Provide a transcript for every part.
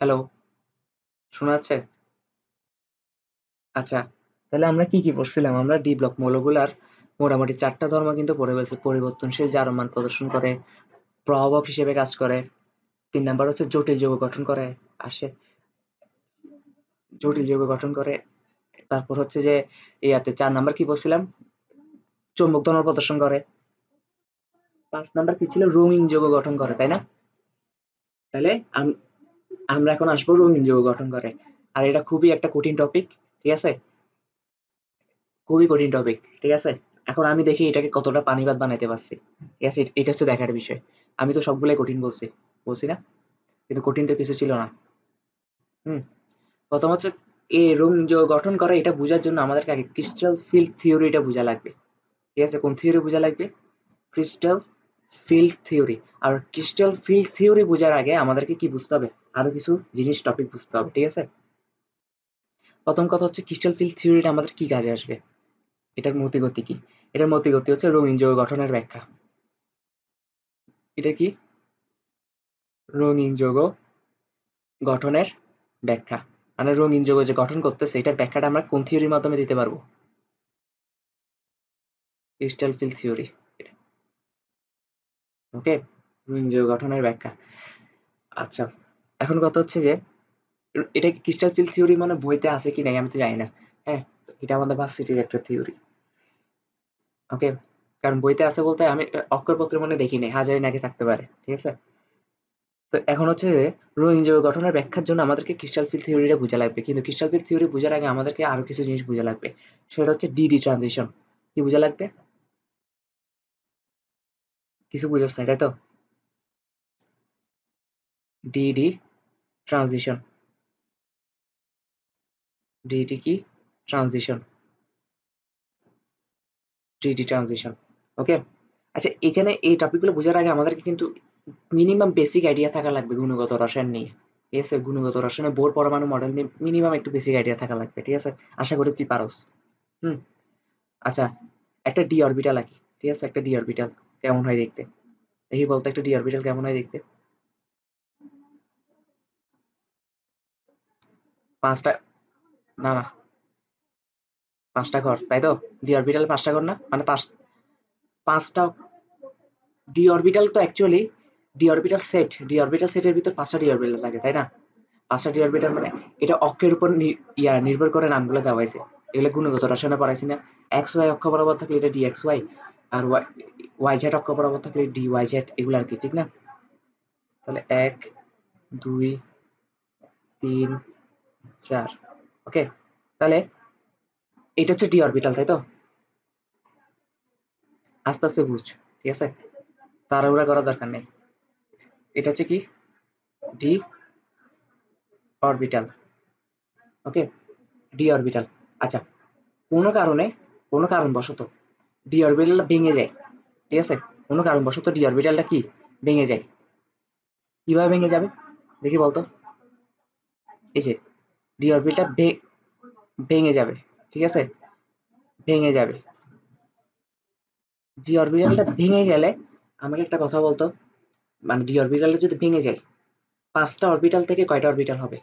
Hello, শোনা যাচ্ছে? আচ্ছা, তাহলে আমরা কি পড়ছিলাম? আমরা ডি ব্লক মৌলগুলার মোটামুটি ৪ টা ধর্ম কিন্তু পড়ে ফেলছি। পরিবর্তনশীল জারণ মান প্রদর্শন করে, প্রভাবক হিসেবে কাজ করে। ৩ নাম্বার হচ্ছে জটিল যৌগ গঠন করে, আসে জটিল যৌগ গঠন করে। তারপর হচ্ছে যে ৪ নাম্বার কি বলছিলাম? চৌম্বক ধর্ম প্রদর্শন করে। ৫ নাম্বার কি ছিল? রঙিন যৌগ গঠন করে, তাই না? তাহলে আমরা এখন আসবো রঙিন যৌগ গঠন করে। আর এটা খুবই একটা কঠিন টপিক, ঠিক আছে? খুবই কঠিন টপিক, ঠিক আছে? এখন আমি দেখি এটাকে কতটা পানিবাদ বানাইতে পারছি, ঠিক আছে? এটা হচ্ছে দেখার বিষয়। আমি তো সবগুলাই কঠিন বলছি, বলছি না? কিন্তু কঠিন তো কিছু ছিল না। হুম। প্রথম হচ্ছে রঙিন যৌগ গঠন করে, এটা বোঝার জন্য আমাদেরকে আগে ক্রিস্টাল ফিল্ড থিওরিটা বোঝা লাগবে, ঠিক আছে? কোন থিওরি বোঝা লাগবে? Crystal field theory. আর ক্রিস্টাল ফিল্ড থিওরি বোঝার আগে আমাদেরকে কি বুঝতে হবে? আরো কিছু জিনিস টপিক বুঝতে হবে, ঠিক আছে? প্রথম কথা হচ্ছে ক্রিস্টাল ফিল্ড থিওরিটা আমাদের কি কাজে আসবে? এটার মতিগতি কি? এটার মতিগতি হচ্ছে রঙিন যৌগ গঠনের ব্যাখ্যা। এটা কি? রঙিন যৌগ গঠনের ব্যাখ্যা। মানে রঙিন যৌগ যে গঠন করতেছে এটার ব্যাখ্যাটা আমরা কোন থিওরির মাধ্যমে দিতে পারবো? Crystal field theory. ওকে, রঙিন যৌগ গঠনের ব্যাখ্যা। আচ্ছা, এখন কথা হচ্ছে যে এটা কি ক্রিস্টাল ফিল্ড থিওরি মানে বইতে আছে কি নাই আমি তো জানি না। হ্যাঁ, এটা আমাদের ভার্সিটির একটা থিওরি। ওকে, কারণ বইতে আছে বলতে আমি অক্ষরপত্রের মনে দেখি নাই, হাজারি নাকি থাকতে পারে, ঠিক আছে? তো এখন হচ্ছে যে রঙিন যৌগ গঠনের ব্যাখ্যার জন্য আমাদেরকে ক্রিস্টাল ফিল্ড থিওরিটা বোঝা লাগবে, কিন্তু ক্রিস্টাল ফিল্ড থিওরি বোঝার আগে আমাদেরকে আরো কিছু জিনিস বোঝা লাগবে। সেটা হচ্ছে ডিডি ট্রানজিশন। কি বোঝা লাগবে? কিছু বুঝোস না, তাই তো? D D transition. ডিডি কি? ট্রানজিশন। D D transition. ওকে। আচ্ছা, এখানে এই টপিকগুলো বোঝার আগে আমাদেরকে কিন্তু মিনিমাম বেসিক আইডিয়া থাকা লাগবে গুণগত রসায়ন নিয়ে, ঠিক আছে? গুণগত রসায়নে বোর পরমাণু মডেল নিয়ে মিনিমাম একটু বেসিক আইডিয়া থাকা লাগবে, ঠিক আছে? আশা করি তুই পারস। হুম। আচ্ছা, একটা ডি অরবিটাল আঁকি, ঠিক আছে? একটা ডি অরবিটাল কেমন হয় দেখতে? দেখি বলতো একটা ডি অরবিটাল কেমন হয় দেখতে? পাঁচটা, না না, পাঁচটা ঘর, তাই তো? ডি অরবিটাল পাঁচটা ঘর না, মানে পাঁচটা ডি অরবিটাল তো অ্যাকচুয়ালি ডি অরবিটাল সেটের ভিতর পাঁচটা ডি অরবিটাল থাকে, তাই না? পাঁচটা ডি অরবিটাল মানে এটা অক্ষের উপর নির্ভর করে নামগুলো দেওয়া হয়েছে। এগুলো গুণগত রসায়নে পড়াইছি না? এক্স ওয়াই অক্ষ বরাবর থাকলে এটা ডি এক্স ওয়াই, আর ওয়াই জেড অক্ষ বরাবর থাকলে ডি ওয়াই জেড, এগুলো আর কি, ঠিক না? তাহলে এক, দুই, তিন, চার। ওকে, তাহলে এটা হচ্ছে ডি অরবিটাল, তাই তো? আস্তে আস্তে বুঝ, ঠিক আছে? তাড়াহুড়া করার দরকার নেই। এটা হচ্ছে কি? D orbital. Okay, D orbital. আচ্ছা, কোনো কারণে, কোনো কারণবশত ডি অরবিটাল ভেঙে যায়, ঠিক আছে? কোনো কারণবশত ডি অরবিটালটা কি ভেঙে যায়? কিভাবে ভেঙে যাবে দেখি বলতো? এই যে ডি অরবিটাল ভেঙে যাবে, ঠিক আছে? ভেঙে যাবে। ডি অরবিটালটা ভেঙে গেলে আমাকে একটা কথা বলতো, মানে ডি অরবিটালটা যদি ভেঙে যায়, পাঁচটা অরবিটাল থেকে কয়টা অরবিটাল হবে?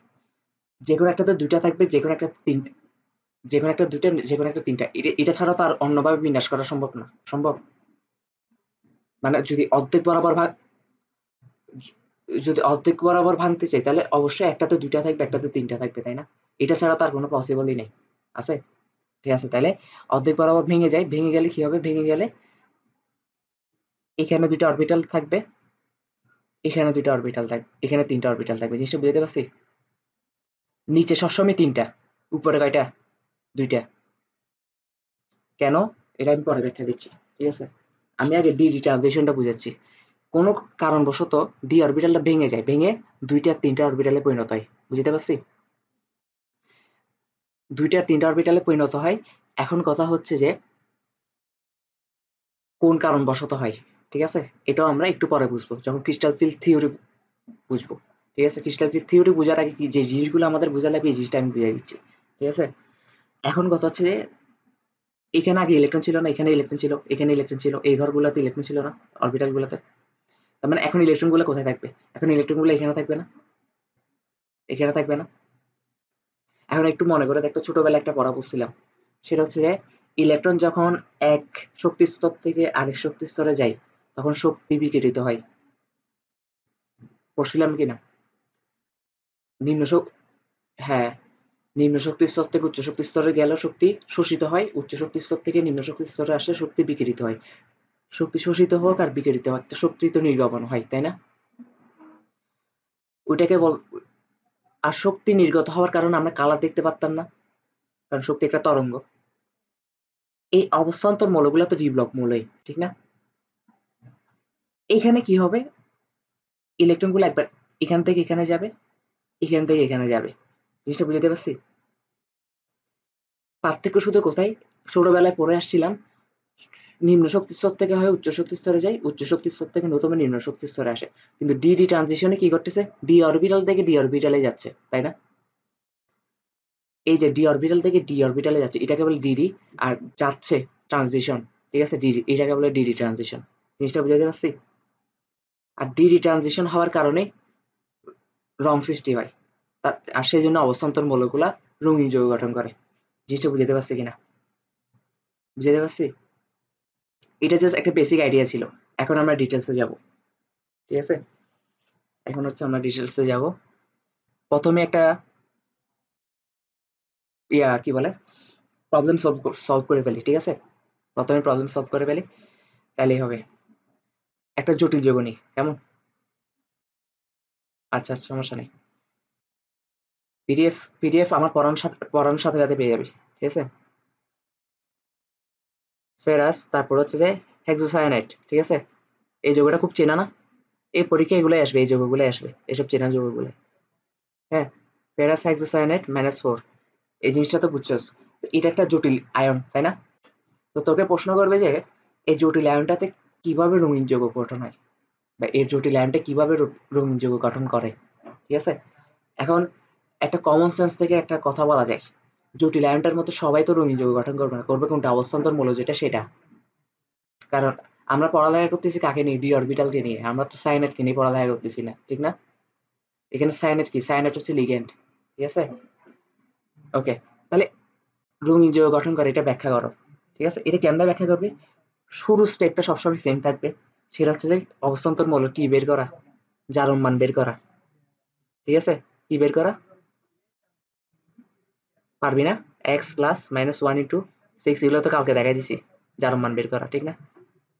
যে কোনো একটাতে দুইটা থাকবে, যে কোনো একটা তিন, যে কোনো একটা দুইটা, যে কোনো একটা তিনটা। এটা ছাড়া তো আর অন্যভাবে বিন্যাস করা সম্ভব না। সম্ভব? মানে যদি অর্ধেক বরাবর ভাগ, যদি অর্ধেক বরাবর ভাঙতে চাই তাহলে অবশ্যই একটাতে দুইটা থাকবে, একটাতে তিনটা থাকবে, তাই না? এটা ছাড়া তার কোনো পসিবলই নেই। আছে? ঠিক আছে, তাহলে অর্ধেক বরাবর ভেঙে যায়, ভেঙে গেলে কি হবে? ভেঙে গেলে এখানে দুইটা অরবিটাল থাকবে, এখানে দুইটা অরবিটাল থাকবে, এখানে তিনটা অরবিটাল থাকবে। জিনিসটা বুঝতে পারছি? নিচে সবসময় তিনটা, উপরে কয়টা? দুইটা। কেন? এটা আমি পরে ব্যাখ্যা দিচ্ছি, ঠিক আছে? আমি আগে ডি ট্রানজিশনটা বুঝাচ্ছি। কোনো কারণবশত ডি অরবিটালটা ভেঙে যায়, ভেঙে দুইটা তিনটা অরবিটালে পরিণত হয়। বুঝতে পারছি? দুইটা তিনটা অরবিটালে পরিণত হয়। এখন কথা হচ্ছে যে কোন কারণবশত হয়, ঠিক আছে? এটাও আমরা একটু পরে বুঝবো যখন ক্রিস্টাল ফিল্ড থিওরি বুঝবো, ঠিক আছে? ক্রিস্টাল ফিল্ড থিওরি বোঝার আগে কি যে জিনিসগুলো আমাদের বোঝা লাগবে এই জিনিসটা আমি বুঝিয়ে দিচ্ছি, ঠিক আছে? এখন কথা হচ্ছে যে এখানে আগে ইলেকট্রন ছিল না, এখানে ইলেকট্রন ছিল, এখানে ইলেকট্রন ছিল, এই ঘরগুলোতে ইলেকট্রন ছিল না, অরবিটাল গুলোতে। তার মানে এখন ইলেকট্রন গুলো কোথায় থাকবে? এখন ইলেকট্রন গুলো এখানে থাকবে না? এখানে থাকবে না? এখন একটু মনে করে দেখতো, ছোটবেলায় একটা পড়া বুঝছিলাম, সেটা হচ্ছে যে ইলেকট্রন যখন এক শক্তি স্তর থেকে আরেক শক্তি স্তরে যায় তখন শক্তি বিকিরিত হয়। পড়ছিলাম কিনা? নিম্ন হ্যাঁ, নিম্ন শক্তি স্তর থেকে উচ্চ শক্তি স্তরে গেলেও শক্তি শোষিত হয়, উচ্চ শক্তি স্তর থেকে নিম্ন শক্তি স্তরে আসলে শক্তি বিকিরিত হয়। শক্তি শোষিত হোক আর বিকিরিত হোক, একটা শক্তি তো নির্গমন হয়, তাই না? ওইটাকে বল। আর শক্তি নির্গত হওয়ার কারণে আমরা কালার দেখতে পারতাম না, কারণ শক্তি একটা তরঙ্গ। এই অবস্থান্তর মৌলগুলো তো ডি ব্লক মৌলই, ঠিক না? এখানে কি হবে, ইলেকট্রনগুলো একবার এখান থেকে এখানে যাবে, এখান থেকে এখানে যাবে। জিনিসটা বুঝাতে পারছি? পার্থক্য শুধু কোথায়, ছোটবেলায় পড়ে আসছিলাম নিম্ন শক্তি স্তর থেকে হয় উচ্চ শক্তি স্তরে যায়, উচ্চ শক্তি স্তর থেকে নতুন নিম্ন শক্তি স্তরে আসে। কিন্তু ডি ডি ট্রানজিশনে কি করতেছে, ডি অরবিটাল থেকে ডি অরবিটালে যাচ্ছে, তাই না? এই যে ডি অরবিটাল থেকে ডি অরবিটালে যাচ্ছে, এটাকে বলে ডিডি। আর যাচ্ছে ট্রানজিশন, ঠিক আছে, ডিডি, এটাকে বলে ডিডি ট্রানজিশন। জিনিসটা বুঝাতে পারছি? আর ডিডি ট্রানজিশন হওয়ার কারণে রং সৃষ্টি হয়। আর সেই জন্য অবস্থান্তর মৌলগুলা রঙিন যৌগ গঠন করে। জিনিসটা বুঝাতে পারছি কিনা? বুঝাতে পারছি? এটা জাস্ট একটা বেসিক আইডিয়া ছিল। এখন আমরা ডিটেলসে যাব, ঠিক আছে? এখন হচ্ছে আমরা ডিটেলসে যাব। প্রথমে একটা কি বলে, প্রবলেম সলভ করে ফেলি, ঠিক আছে? প্রথমে প্রবলেম সলভ করে ফেলি, তাহলেই হবে। একটা জটিল যৌগ নিই, কেমন? আচ্ছা আচ্ছা, সমস্যা নেই। পিডিএফ আমার পড়ানোর সাথে সাথে পেয়ে যাবি, ঠিক আছে? ফেরাস, তারপর হচ্ছে যে হেক্সোসায়ানাইড, ঠিক আছে? এই যৌগটা খুব চেনা না? এই পরীক্ষা এগুলোই আসবে, এই যৌগগুলোই আসবে, এসব চেনা যৌগগুলো। হ্যাঁ, ফেরাস হেক্সোসায়ানাইড -4, এই জিনিসটা তো বুঝছস। এটা একটা জটিল আয়ন, তাই না? তো তোকে প্রশ্ন করবে যে এই জটিল আয়নটাতে কিভাবে রঙিন যৌগ গঠন হয়, বা এর জটিল আয়নটা কিভাবে রঙিন যৌগ গঠন করে, ঠিক আছে? এখন একটা কমন সেন্স থেকে একটা কথা বলা যায়, জটিল আয়নটার মতো সবাই তো রঙিন যৌগ গঠন করবে না, করবে কোনটা, অবস্থান্তর মৌল যেটা সেটা। কারণ আমরা পড়ালেখা করতেছি কাকে নিয়ে, ডি অরবিটালকে নিয়ে, আমরা তো সায়ানাইডকে নিয়ে পড়ালেখা করতেছি না, ঠিক না? এখানে সায়ানাইড কি, সায়ানাইড হচ্ছে লিগ্যান্ড, ঠিক আছে? ওকে, তাহলে রঙিন যৌগ গঠন করে এটা ব্যাখ্যা করো, ঠিক আছে? এটা কেমনে ব্যাখ্যা করবে? শুরুর স্টেপটা সবসময় সেম থাকবে, সেটা হচ্ছে যে অবস্থান্তর মৌল কি বের করা, জারণ মান বের করা, ঠিক আছে? কি বের করা পারবি না? এক্স প্লাস মাইনাস 1 × 6, এগুলো তো কালকে দেখাই দিছি, জারণ মান বের করা, ঠিক না?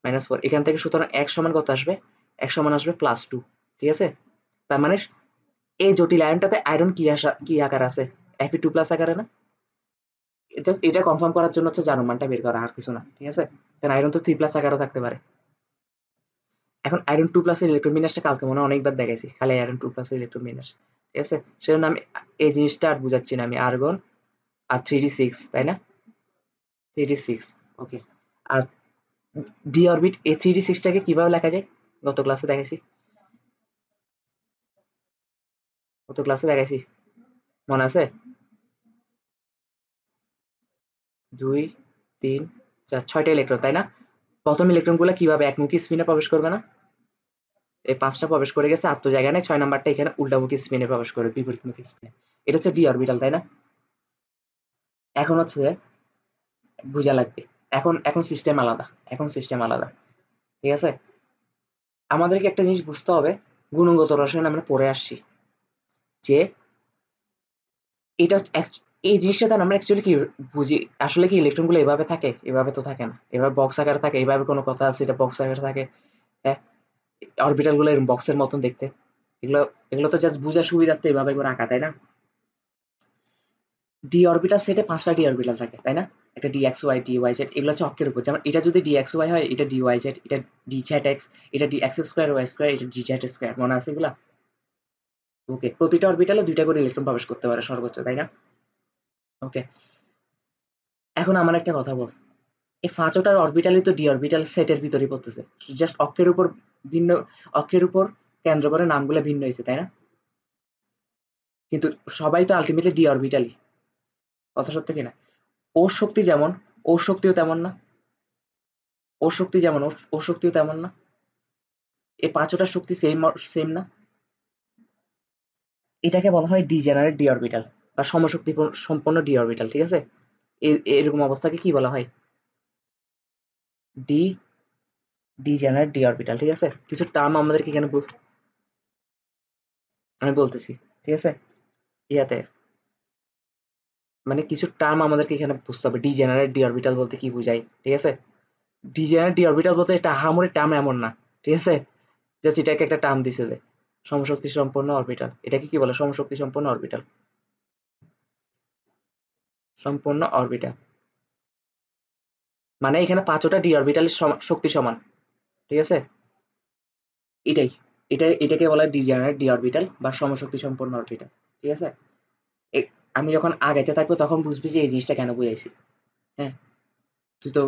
-4, এখান থেকে সুতরাং x সমান কত আসবে, x সমান আসবে +2, ঠিক আছে? তার মানে এই জটিল আয়নটাতে আয়রন কি আকার আছে, Fe2+ আকারে না? জাস্ট এটা কনফার্ম করার জন্য হচ্ছে জারণ মানটা বের করা, আর কিছু না, ঠিক আছে? কারণ আয়রন তো 3+ আকারও থাকতে পারে। এখন আয়রন 2+ এর ইলেকট্রন বিন্যাসটা কালকে মনে হয় অনেকবার দেখাইছি, খালি আয়রন 2+ এর ইলেকট্রন বিন্যাস, ঠিক আছে? সেজন্য আমি এই জিনিসটা আর বুঝাচ্ছি না, আমি আর্গন আর 3d6, তাই না? 3d6, ওকে। আর ডি অরবিট, এই 3d6টাকে কিভাবে লেখা যায়, গত ক্লাসে দেখাইছি, মনে আছে? 2 3 4, 6টা ইলেকট্রন, তাই না? প্রথম ইলেকট্রন গুলা কিভাবে একমুখী স্পিনে প্রবেশ করবে না? এই 5টা প্রবেশ করে গেছে, আর তো জায়গা নেই, 6 নাম্বারটা এখানে উল্টামুখী স্পিনে প্রবেশ করে, বিপরীতমুখী স্পিনে। এটা হচ্ছে ডি অরবিটাল, তাই না? এখন হচ্ছে বুঝা লাগবে, এখন সিস্টেম আলাদা, ঠিক আছে? আমাদেরকে একটা জিনিস বুঝতে হবে, গুণগত রসায়ন আমরা পড়ে আসছি যে এটা এই জিনিসটা দ্বারা আমরা অ্যাকচুয়ালি কি বুঝি, আসলে কি ইলেকট্রন গুলো এভাবে থাকে? এভাবে তো থাকে না, এভাবে বক্স আকারে থাকে, এভাবে কোনো কথা আছে এটা বক্স আকারে থাকে? হ্যাঁ, অরবিটাল গুলো এরকম বক্সের মতন দেখতে, এগুলো এগুলো তো জাস্ট বুঝার সুবিধার্থে এভাবে করে আঁকা, তাই না? ডি অরবিটাল সেটে 5টা ডি অরবিটাল থাকে, তাই না? একটা D X Y, D Y Z, এগুলো হচ্ছে অক্ষের উপর, যেমন এটা যদি ডি এক্স ওয়াই হয়, এটা ডি ওয়াই জেড, এটা ডি জেড এক্স, এটা D X square Y square, এটা ডি জেড স্কোয়ার, মনে আছে এগুলা? ওকে, প্রতিটা অরবিটালে 2টা করে ইলেকট্রন প্রবেশ করতে পারে সর্বোচ্চ, তাই না? ওকে, এখন আমার একটা কথা বল, এই 5টার অরবিটালই তো ডি অরবিটাল সেটের ভিতরেই পড়তেছে, জাস্ট ভিন্ন অক্ষের উপর কেন্দ্র করে নামগুলো ভিন্ন হয়েছে, তাই না? কিন্তু সবাই তো আলটিমেটলি ডি অরবিটালই, কথা সত্য কিনা? ওর শক্তি যেমন, ওর শক্তিও তেমন না, ওর শক্তি যেমন, ওর শক্তিও তেমন না। এই 5টার শক্তি সেম না? এটাকে বলা হয় ডিজেনারেট ডি অরবিটাল বা সমশক্তি সম্পন্ন ডি অরবিটাল, ঠিক আছে। এরকম অবস্থাকে কি বলা হয়? ডি ডিজেনারেট ডি অরবিটাল, ঠিক আছে। কিছু টার্ম আমাদেরকে এখানে আমি বলতেছি, ঠিক আছে। ইয়াতে মানে কিছু টার্ম আমাদেরকে এখানে বুঝতে হবে, ডিজেনারেট ডি অরবিটাল বলতে কি বোঝায়, ঠিক আছে। ডিজেনারেট ডি অরবিটাল বলতে এটা আহামরি টার্ম এমন না, ঠিক আছে। জাস্ট এটাকে একটা টার্ম দিছে যে সমশক্তি সম্পন্ন অরবিটাল, এটাকে কি বলে? সমশক্তি সম্পন্ন অরবিটাল, সম্পূর্ণ অরবিটাল মানে এখানে পাঁচটা ডি অরবিটালের শক্তি সমান, ঠিক আছে। এটাই এটাকে বলা হয় ডিজেনারেট ডি অরবিটাল বা সমশক্তি সম্পন্ন অরবিটাল, ঠিক আছে। আমি যখন আগাইতে থাকবো তখন বুঝবি যে এই জিনিসটা কেন বুঝাইছি। হ্যাঁ, তুই তো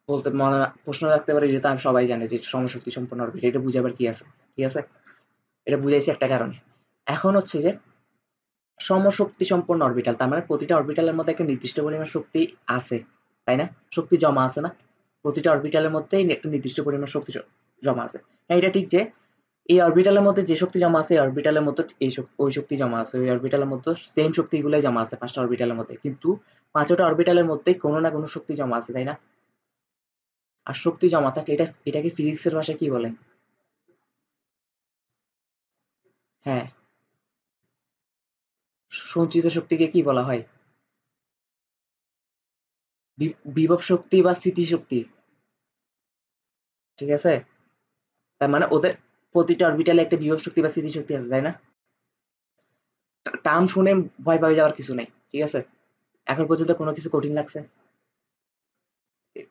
বলতে মনে প্রশ্ন রাখতে পারি যে তা সবাই জানে যে সমশক্তি সম্পন্ন অরবিটাল, এটা বুঝাবার কি আছে, ঠিক আছে। এটা বুঝাইছি একটা কারণে। এখন হচ্ছে যে সমশক্তি সম্পন্ন অরবিটাল তার মানে প্রতিটা অরবিটালের মধ্যে একটা নির্দিষ্ট পরিমাণ শক্তি আছে, তাই না? শক্তি জমা আছে না? প্রতিটা অরবিটালের মধ্যেই একটা নির্দিষ্ট পরিমাণ শক্তি জমা আছে। হ্যাঁ, এটা ঠিক যে এই অরবিটালের মধ্যে যে শক্তি জমা আছে এই অরবিটালের মধ্যে এই ওই শক্তি জমা আছে, ওই অরবিটালের মধ্যে সেম শক্তিগুলোই জমা আছে পাঁচটা অরবিটালের মধ্যে, কিন্তু পাঁচটা অরবিটালের মধ্যেই কোনো না কোনো শক্তি জমা আছে, তাই না? আর শক্তি জমা থাকলে এটাকে ফিজিক্সের ভাষায় কি বলে? হ্যাঁ, সঞ্চিত শক্তিকে কি বলা হয়? বিভব শক্তি বা স্থিতিশক্তি, ঠিক আছে। তার মানে ওদের প্রতিটা অরবিটালে একটা বিভব শক্তি বা স্থিতিশক্তি আছে, তাই না? টার্ম শুনে ভয় পাওয়া যাওয়ার কিছু নেই, ঠিক আছে। এখন পর্যন্ত কোনো কিছু কঠিন লাগছে?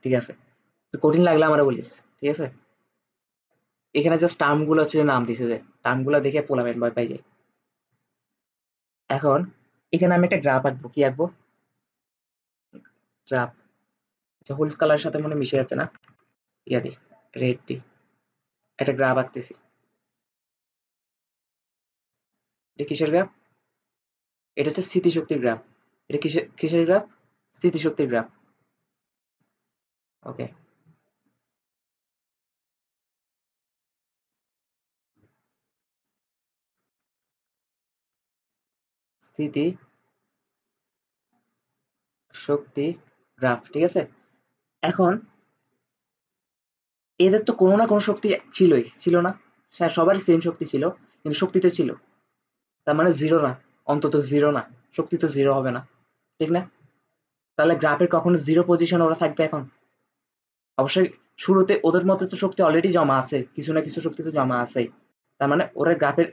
ঠিক আছে, তো কঠিন লাগলে আমরা বলিস, ঠিক আছে। এখানে জাস্ট টার্ম গুলো হচ্ছে নাম দিছে, যে টার্ম গুলো দেখে পোলাবেন ভয় পাই যায়। এখন এখানে আমি একটা গ্রাফ আঁকবো, কি আঁকবো? গ্রাফ। আচ্ছা, হলুদ কালার সাথে মনে মিশে যাচ্ছে না, ইয়া দি রেড দি একটা গ্রাফ আঁকতেছি। এটা কিসের গ্রাফ? এটা হচ্ছে স্মৃতিশক্তির গ্রাফ। এটা কিসের কিসের গ্রাফ? স্মৃতিশক্তির গ্রাফ। ওকে, স্মৃতি শক্তি গ্রাফ, ঠিক আছে। এখন এদের তো কোনো না কোনো শক্তি ছিলই, ছিল না? হ্যাঁ, সবারই সেম শক্তি ছিল, কিন্তু শক্তি তো ছিল। তার মানে জিরো না, অন্তত জিরো না, শক্তি তো জিরো হবে না, ঠিক না? তাহলে গ্রাফের কখনো জিরো পজিশন ওরা থাকবে এখন? অবশ্যই শুরুতে ওদের মধ্যে তো শক্তি অলরেডি জমা আছে, কিছু না কিছু শক্তি তো জমা আছেই। তার মানে ওরা গ্রাফের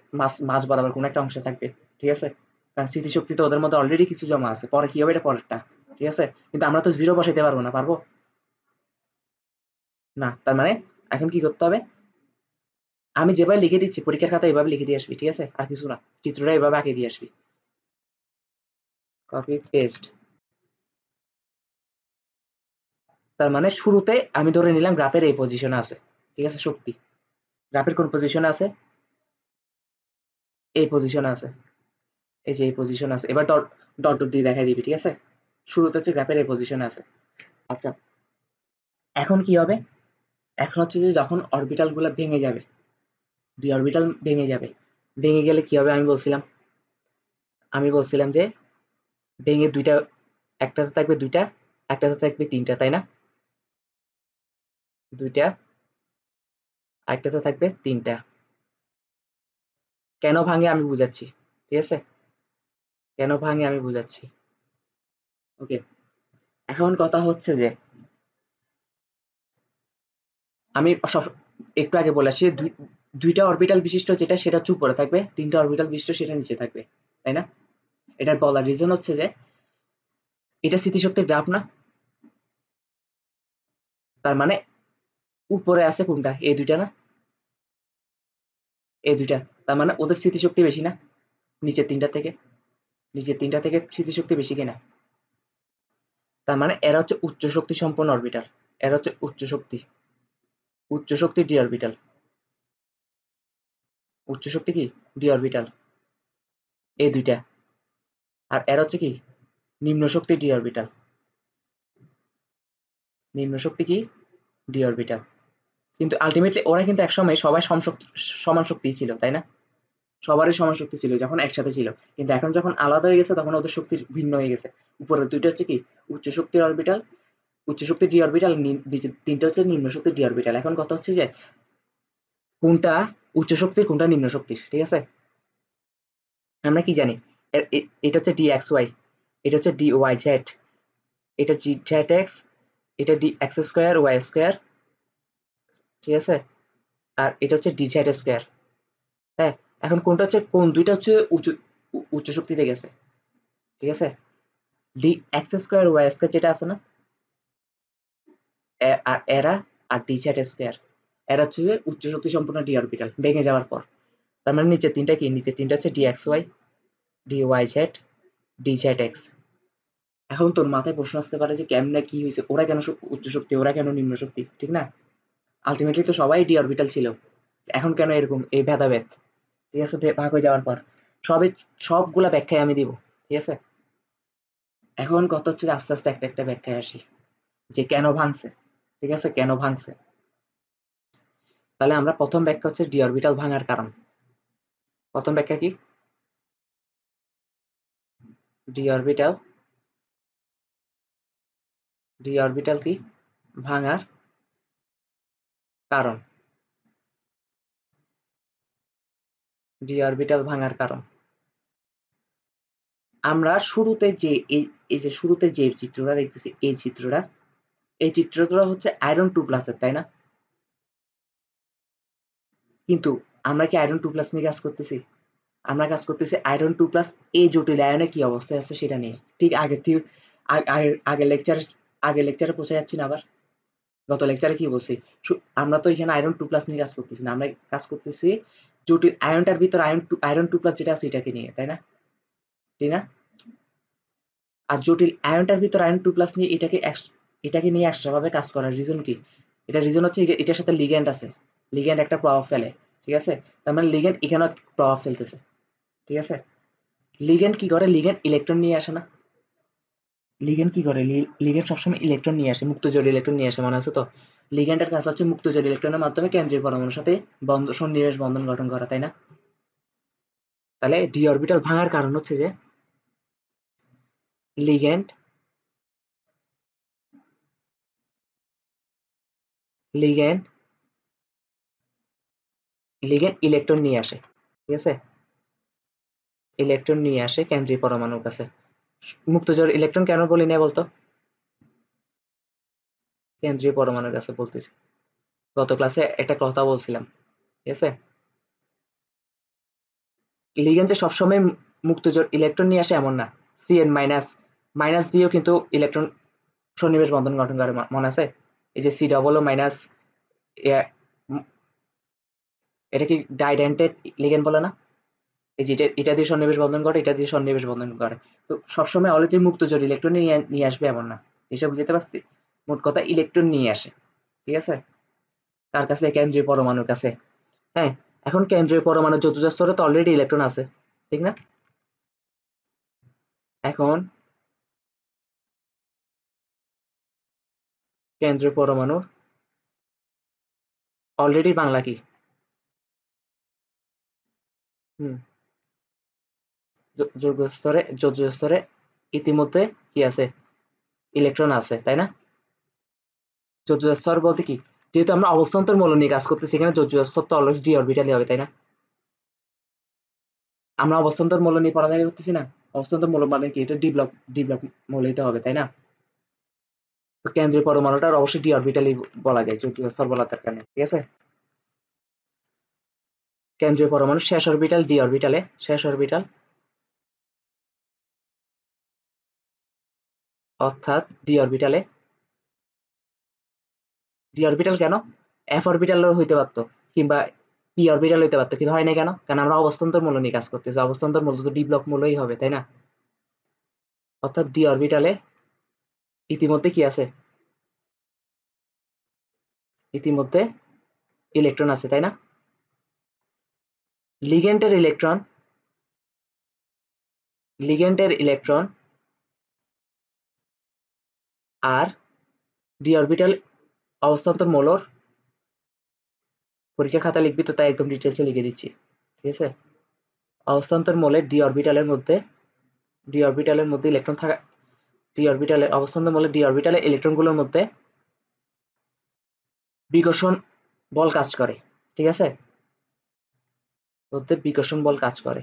মাঝ বরাবর কোনো একটা অংশে থাকবে, ঠিক আছে। কারণ স্মৃতিশক্তি তো ওদের মধ্যে অলরেডি কিছু জমা আছে, পরে কি হবে এটা পরেরটা, ঠিক আছে। কিন্তু আমরা তো জিরো বসাইতে পারবো না, পারবো না। তার মানে এখন কি করতে হবে? আমি যেভাবে লিখে দিচ্ছি পরীক্ষার খাতা এভাবে লিখে দিয়ে আসবি, ঠিক আছে, আর কিছু না। চিত্রটা এভাবে আঁকে দিয়ে আসবি, কপি পেস্ট। তার মানে শুরুতে আমি ধরে নিলাম গ্রাফের এই পজিশনে আছে, ঠিক আছে। শক্তি গ্রাফের কোন পজিশনে আছে? এই পজিশনে আছে, এই যে এই পজিশনে আছে। এবার ডট ডট ডট দিয়ে দেখাই দিবি, ঠিক আছে। শুরুতে হচ্ছে গ্রাফের এই পজিশনে আছে। আচ্ছা, এখন কি হবে? এখন হচ্ছে যে যখন অরবিটাল গুলা ভেঙে যাবে, দুই অরবিটাল ভেঙে যাবে, ভেঙে গেলে কি হবে? আমি বলছিলাম যে ভেঙে দুইটা, একটাতে থাকবে দুইটা, একটাতে থাকবে তিনটা, তাই না? দুইটা, একটাতে থাকবে তিনটা। কেন ভাঙে আমি বুঝাচ্ছি, ঠিক আছে। কেন ভাঙে আমি বুঝাচ্ছি, ওকে। এখন কথা হচ্ছে যে আমি সব একটু আগে বলে আসি, দুইটা অরবিটাল বিশিষ্ট যেটা সেটা হচ্ছে উপরে থাকবে, তিনটা অরবিটাল বিশিষ্ট সেটা নিচে থাকবে, তাই না? এটার বলার রিজন হচ্ছে যে এটা স্মৃতিশক্তির গ্রাফ না? তার মানে উপরে আছে কোনটা? এই দুইটা না? এই দুইটা। তার মানে ওদের স্মৃতিশক্তি বেশি না নিচের তিনটা থেকে? নিচের তিনটা থেকে স্মৃতিশক্তি বেশি কিনা? তার মানে এরা হচ্ছে উচ্চ শক্তি সম্পন্ন অরবিটাল। এরা হচ্ছে উচ্চ শক্তি ডি অরবিটাল। উচ্চ শক্তি কি? ডি অরবিটাল, এই দুইটা। আর এরা হচ্ছে কি? নিম্ন শক্তি ডি অরবিটাল। নিম্ন শক্তি কি? D orbital. কিন্তু আলটিমেটলি ওরা কিন্তু একসময় সবাই সমান শক্তি ছিল, তাই না? সবারই সমান শক্তি ছিল যখন একসাথে ছিল, কিন্তু এখন যখন আলাদা হয়ে গেছে তখন ওদের শক্তি ভিন্ন হয়ে গেছে। উপরের দুইটা হচ্ছে কি উচ্চ শক্তির অরবিটাল, উচ্চ শক্তির ডি অরবিটাল, নিচের তিনটা হচ্ছে নিম্ন শক্তির ডি অরবিটাল। এখন কথা হচ্ছে যে কোনটা উচ্চ শক্তির কোনটা নিম্ন শক্তির, ঠিক আছে? আমরা কি জানি এটা হচ্ছে ডি এক্স ওয়াই, এটা হচ্ছে ডি ওয়াই জেড, এটা জি জেড এক্স, এটা D X square Y square, ঠিক আছে? আর এটা হচ্ছে ডি জেড স্কোয়ার। হ্যাঁ, এখন কোনটা হচ্ছে কোন দুইটা হচ্ছে উচ্চ শক্তিতে গেছে, ঠিক আছে? D X square Y square যেটা আছে না, আর এরা, আর ডি জেড স্কোয়ার, এরা হচ্ছে যে উচ্চ শক্তি সম্পূর্ণ ডি অরবিটাল ভেঙে যাওয়ার পর। তার মানে নিচের তিনটা কি, নিচের তিনটা হচ্ছে D X Y, D Y Z, D Z X. এখন তোর মাথায় প্রশ্ন আসতে পারে যে কেমনে কি হয়েছে, ওরা কেন উচ্চ শক্তি, ওরা কেন নিম্ন শক্তি, ঠিক না? আলটিমেটলি তো সবাই ডি অরবিটাল ছিল, এখন কেন এরকম এই ভেদাভেদ, ঠিক আছে? ভাগ হয়ে যাওয়ার পর সবে সবগুলা ব্যাখ্যায় আমি দিব, ঠিক আছে? এখন কথা হচ্ছে যে আস্তে আস্তে একটা একটা ব্যাখ্যায় আসি যে কেন ভাঙছে, ঠিক আছে? কেন ভাঙছে? তাহলে আমরা প্রথম ব্যাখ্যা হচ্ছে ডি অরবিটাল ভাঙার কারণ। প্রথম ব্যাখ্যা কি? ডি অরবিটাল, ডি অরবিটাল কি ভাঙার কারণ, ডি অরবিটাল ভাঙার কারণ। আমরা শুরুতে যে এই যে শুরুতে যে চিত্রটা দেখতেছি, এই চিত্রটা, এই চিত্রটা হচ্ছে আয়রন 2 প্লাসের, তাই না? কিন্তু আমরা কি আয়রন 2 প্লাস নিয়ে কাজ করতেছি? আমরা কাজ করতেছি আয়রন 2 প্লাস এই জটিল আয়নে কি অবস্থায় আছে সেটা নিয়ে। ঠিক আগের থেকে আগের লেকচারে, আগের লেকচারে পৌঁছে যাচ্ছি না আবার? গত লেকচারে কি বলছি? আমরা তো এখানে আয়রন 2 প্লাস নিয়ে কাজ করতেছি না, আমরা কাজ করতেছি জটিল আয়নটার ভিতর আয়রন 2 প্লাস যেটা আছে এটাকে নিয়ে, তাই না? ঠিক না? আর জটিল আয়নটার ভিতর আয়রন 2 প্লাস নিয়ে এটাকে নিয়ে এক্সট্রা ভাবে কাজ করার রিজন কি? এটা রিজন হচ্ছে এটার সাথে লিগ্যান্ড আছে, লিগ্যান্ড একটা প্রভাব ফেলে, ঠিক আছে? তার মানে লিগ্যান্ড এখানে প্রভাব ফেলতেছে, ঠিক আছে? লিগ্যান্ড কি করে? লিগ্যান্ড ইলেকট্রন নিয়ে আসে না? লিগ্যান্ড কি করে? লিগ্যান্ড সবসময় ইলেকট্রন নিয়ে আসে, মুক্তজোড় ইলেকট্রন নিয়ে আসে, মনে আছে তো? লিগ্যান্ডের কাজ হচ্ছে মুক্তজোড় ইলেকট্রনের মাধ্যমে কেন্দ্রীয় পরমাণুর সাথে সন্নিবেশ বন্ধন গঠন করা, তাই না? তাহলে ডি অরবিটাল ভাঙার কারণ হচ্ছে যে লিগ্যান্ড, লিগ্যান্ড লিগ্যান্ড ইলেকট্রন নিয়ে আসে, ঠিক আছে? ইলেকট্রন নিয়ে আসে কেন্দ্রীয় পরমাণুর কাছে। মুক্তজোড় ইলেকট্রন কেন বলি না বলতো? কেন্দ্রীয় পরমাণুর কাছে বলতেছি। গত ক্লাসে একটা কথা বলছিলাম, ঠিক আছে? লিগ্যান্ড যে সবসময় মুক্তজোড় ইলেকট্রন নিয়ে আসে এমন না। সিএন মাইনাস মাইনাস দিয়েও কিন্তু ইলেকট্রন সন্নিবেশ বন্ধন গঠন করে, মনে আছে? এই যে সি ডবল ও মাইনাস, এটা কি ডাইডেন্টেড লিগ্যান্ড বলে না? এই যে এটা দিয়ে সন্নিবেশ বন্ধন করে, এটা দিয়ে সন্নিবেশ বন্ধন করে। তো সবসময় অলরেডি মুক্তজোড় ইলেকট্রন নিয়ে আসবে এমন না, হিসাব বুঝতে পারছি? মোট কথা ইলেকট্রন নিয়ে আসে, ঠিক আছে? কার কাছে? কেন্দ্রীয় পরমাণুর কাছে। হ্যাঁ, এখন কেন্দ্রীয় পরমাণুর চতুর্থ স্তরে তো অলরেডি ইলেকট্রন আছে, ঠিক না? এখন কেন্দ্রীয় পরমাণুর অলরেডি বাংলা কি? হুম, যৌগ স্তরে, চতুর্থ স্তরে ইতিমধ্যে কি আছে? ইলেকট্রন আছে, তাই না? চতুর্থ স্তর বলতে কি? যেহেতু আমরা অবস্থান্তর মৌল নিয়ে কাজ করতেছি, এখানে চতুর্থ স্তর তো অলওয়েজ ডি অরবিটালই হবে, তাই না? আমরা অবস্থান্তর মৌল নিয়ে পড়ালেখা করতেছি না? অবস্থান্তর মৌল মানে কি? এটা ডি ব্লক মৌল হইতে হবে, তাই না? তো কেন্দ্রীয় পরমাণুটার অবশ্যই ডি অরবিটালই বলা যায়, চতুর্থ স্তর বলার দরকার নেই, ঠিক আছে? কেন্দ্রীয় পরমাণু শেষ অরবিটাল ডি অরবিটালে, শেষ অরবিটাল, অর্থাৎ ডি অরবিটালে। ডি অরবিটাল কেন? এফ অরবিটালও হইতে পারতো, কিংবা পি অরবিটাল হইতে পারতো, কিন্তু হয় না কেন? কারণ আমরা অবস্থান্তর মূল্য নিয়ে কাজ করতেছি, অবস্থান্তর মূল্য তো ডি ব্লক মূল্যই হবে, তাই না? অর্থাৎ ডি অরবিটালে ইতিমধ্যে কি আছে? ইতিমধ্যে ইলেকট্রন আছে, তাই না? লিগ্যান্ডের ইলেকট্রন, লিগ্যান্ডের ইলেকট্রন আর ডি অরবিটাল অবস্থান্তর মৌলর পরীক্ষা খাতা লিখবি তো, তাই একদম ডিটেলসে লিখে দিচ্ছি, ঠিক আছে? অবস্থান্তর মৌলের ডি অরবিটালের মধ্যে ইলেকট্রন থাকা, ডি অরবিটালের অবস্থান্তর মৌলের ডি অরবিটালে ইলেকট্রনগুলোর মধ্যে বিকর্ষণ বল কাজ করে, ঠিক আছে, মধ্যে বিকর্ষণ বল কাজ করে,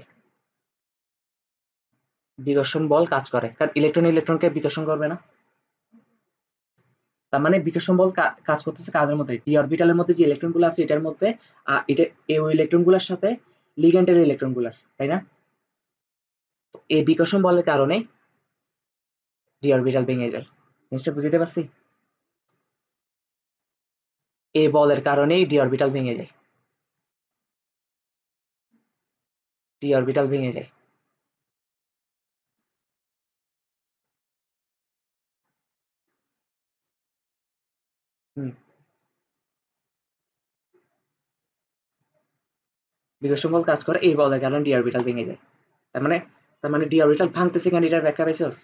কারণ ইলেকট্রনকে বিকর্ষণ করবে না। তার মানে বিকর্ষণ বল কাজ করতেছে কাদের মধ্যে, ডি অরবিটালের মধ্যে যে ইলেকট্রনগুলো আছে এটার মধ্যে, এটা ওই ইলেকট্রনগুলোর সাথে লিগ্যান্ডের ইলেকট্রনগুলোর, তাই না? এই বিকর্ষণ বলের কারণে ডি অরবিটাল ভেঙে যায়। জিনিসটা বুঝতে পারছি? এই বলের কারণেই ডি অরবিটাল ভেঙে যায়, ডি অরবিটাল ভেঙে যায়। হুম, বিকর্ষণ বল কাজ করে এই বলের কারণে ডি অরবিটাল ভেঙে যায়। তার মানে ডি অরবিটাল ভাঙতেছে কেন, এটার ব্যাখ্যা পাইছস?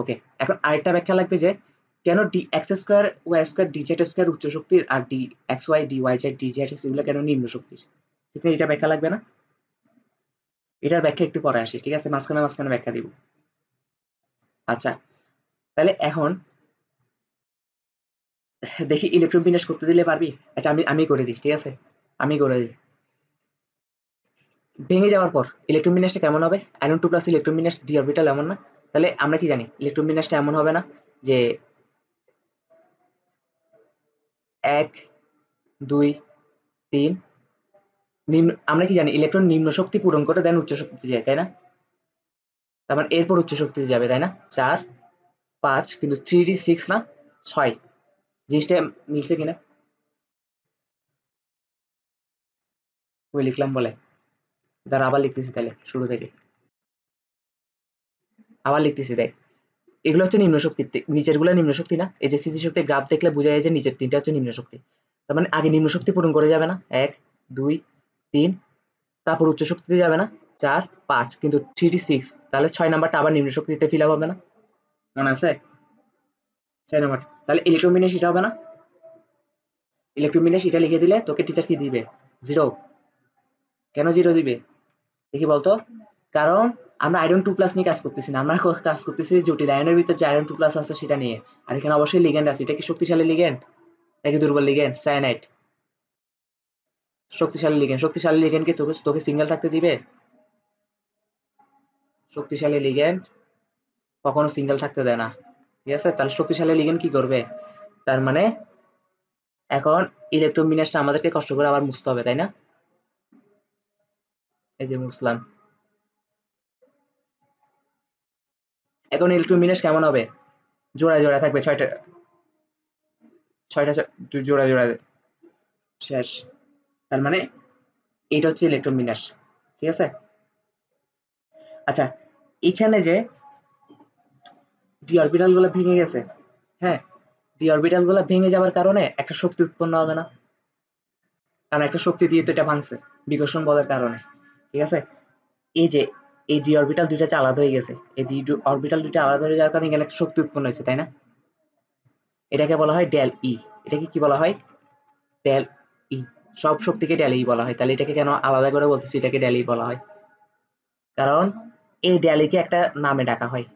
ওকে, এখন আরেকটা ব্যাখ্যা লাগবে যে কেন D X square Y square D Z square উচ্চ শক্তির আর D X Y D Y Z D Z এগুলো কেন নিম্ন শক্তির, ঠিক আছে? এটা ব্যাখ্যা লাগবে না? এটার ব্যাখ্যা একটু পরে আসি, ঠিক আছে, মাঝখানে ব্যাখ্যা দিব। আচ্ছা, তাহলে এখন দেখি ইলেকট্রন বিন্যাস করতে দিলে পারবি? আচ্ছা, আমি করে দিই, ঠিক আছে, আমি করে দিই। ভেঙে যাওয়ার পর ইলেকট্রন বিন্যাসটা কেমন হবে? আয়রন 2 প্লাস ইলেকট্রন বিন্যাস ডি অরবিটাল এমন না? তাহলে আমরা কি জানি ইলেকট্রন বিন্যাসটা এমন হবে না যে 1 2 3 নিম্ন, আমরা কি জানি ইলেকট্রন নিম্ন শক্তি পূরণ করে দেন উচ্চ শক্তিতে যায়, তাই না? তার মানে এরপর উচ্চ শক্তিতে যাবে, তাই না? 4 5, কিন্তু 3D 6 না 6, জিনিসটা মিলছে কিনা? ওই লিখলাম বলে, দাঁড়া আবার লিখতেছি, তাহলে শুরু থেকে আবার লিখতেছি, দেখ এগুলো হচ্ছে নিম্ন শক্তি, নিচের গুলো নিম্ন শক্তি না? এই যে স্থিতি শক্তির গ্রাফ দেখলে বোঝা যায় যে নিচের তিনটা হচ্ছে নিম্ন শক্তি। তার মানে আগে নিম্ন শক্তি পূরণ করে যাবে না, 1 2 3, তারপর উচ্চ শক্তিতে যাবে না 4 5, কিন্তু 3D 6, তাহলে 6 নাম্বারটা আবার নিম্ন শক্তিতে ফিল আপ হবে না? মনে আছে? 6 নাম্বার, তাহলে ইলেকট্রন বিন্যাস এটা হবে না? ইলেকট্রন বিন্যাস এটা লিখে দিলে তোকে টিচার কি দিবে? 0। কেন 0 দিবে দেখি বলতো? কারণ আমরা আয়রন 2 প্লাস নিয়ে কাজ করতেছি না, আমরা কাজ করতেছি জটিল আয়নের ভিতর যে আয়রন 2 প্লাস আছে সেটা নিয়ে। আর এখানে অবশ্যই লিগ্যান্ড আছে, এটা কি শক্তিশালী লিগ্যান্ড নাকি দুর্বল লিগ্যান্ড? সায়ানাইড শক্তিশালী লিগ্যান্ড। শক্তিশালী লিগ্যান্ড কি তোকে তোকে সিঙ্গেল থাকতে দিবে? শক্তিশালী লিগ্যান্ড কখনো সিঙ্গেল থাকতে দেয় না, ঠিক আছে? তাহলে শক্তিশালী লিগ্যান্ড কি করবে? তার মানে এখন ইলেকট্রন বিন্যাসটা আমাদেরকে কষ্ট করে আবার মুছতে হবে, তাই না? এই যে মুছলাম। এখন ইলেকট্রন বিন্যাস কেমন হবে? জোড়া জোড়া থাকবে, ছয়টা ছয়টা জোড়া জোড়া শেষ। তার মানে এইটা হচ্ছে ইলেকট্রন বিন্যাস, ঠিক আছে? আচ্ছা, এখানে যে ডি অরবিটাল গুলো ভেঙে গেছে, হ্যাঁ, ডি অরবিটাল গুলো ভেঙে যাওয়ার কারণে একটা শক্তি উৎপন্ন হবে না? কারণ একটা শক্তি দিয়ে তো এটা ভাঙছে বিকর্ষণ বলের কারণে, ঠিক আছে? এই যে এই ডি অরবিটাল দুইটা যে আলাদা হয়ে গেছে, এই ডি অরবিটাল দুইটা আলাদা হয়ে যাওয়ার কারণে এখানে একটা শক্তি উৎপন্ন হয়েছে, তাই না? এটাকে বলা হয় ডেল ই। এটাকে কি বলা হয়? ডেল ই। সব শক্তিকে ডেল ই বলা হয়। তাহলে এটাকে কেন আলাদা করে বলতেছি এটাকে ডেল ই বলা হয়? কারণ এই ডেল ই কে একটা নামে ডাকা হয়,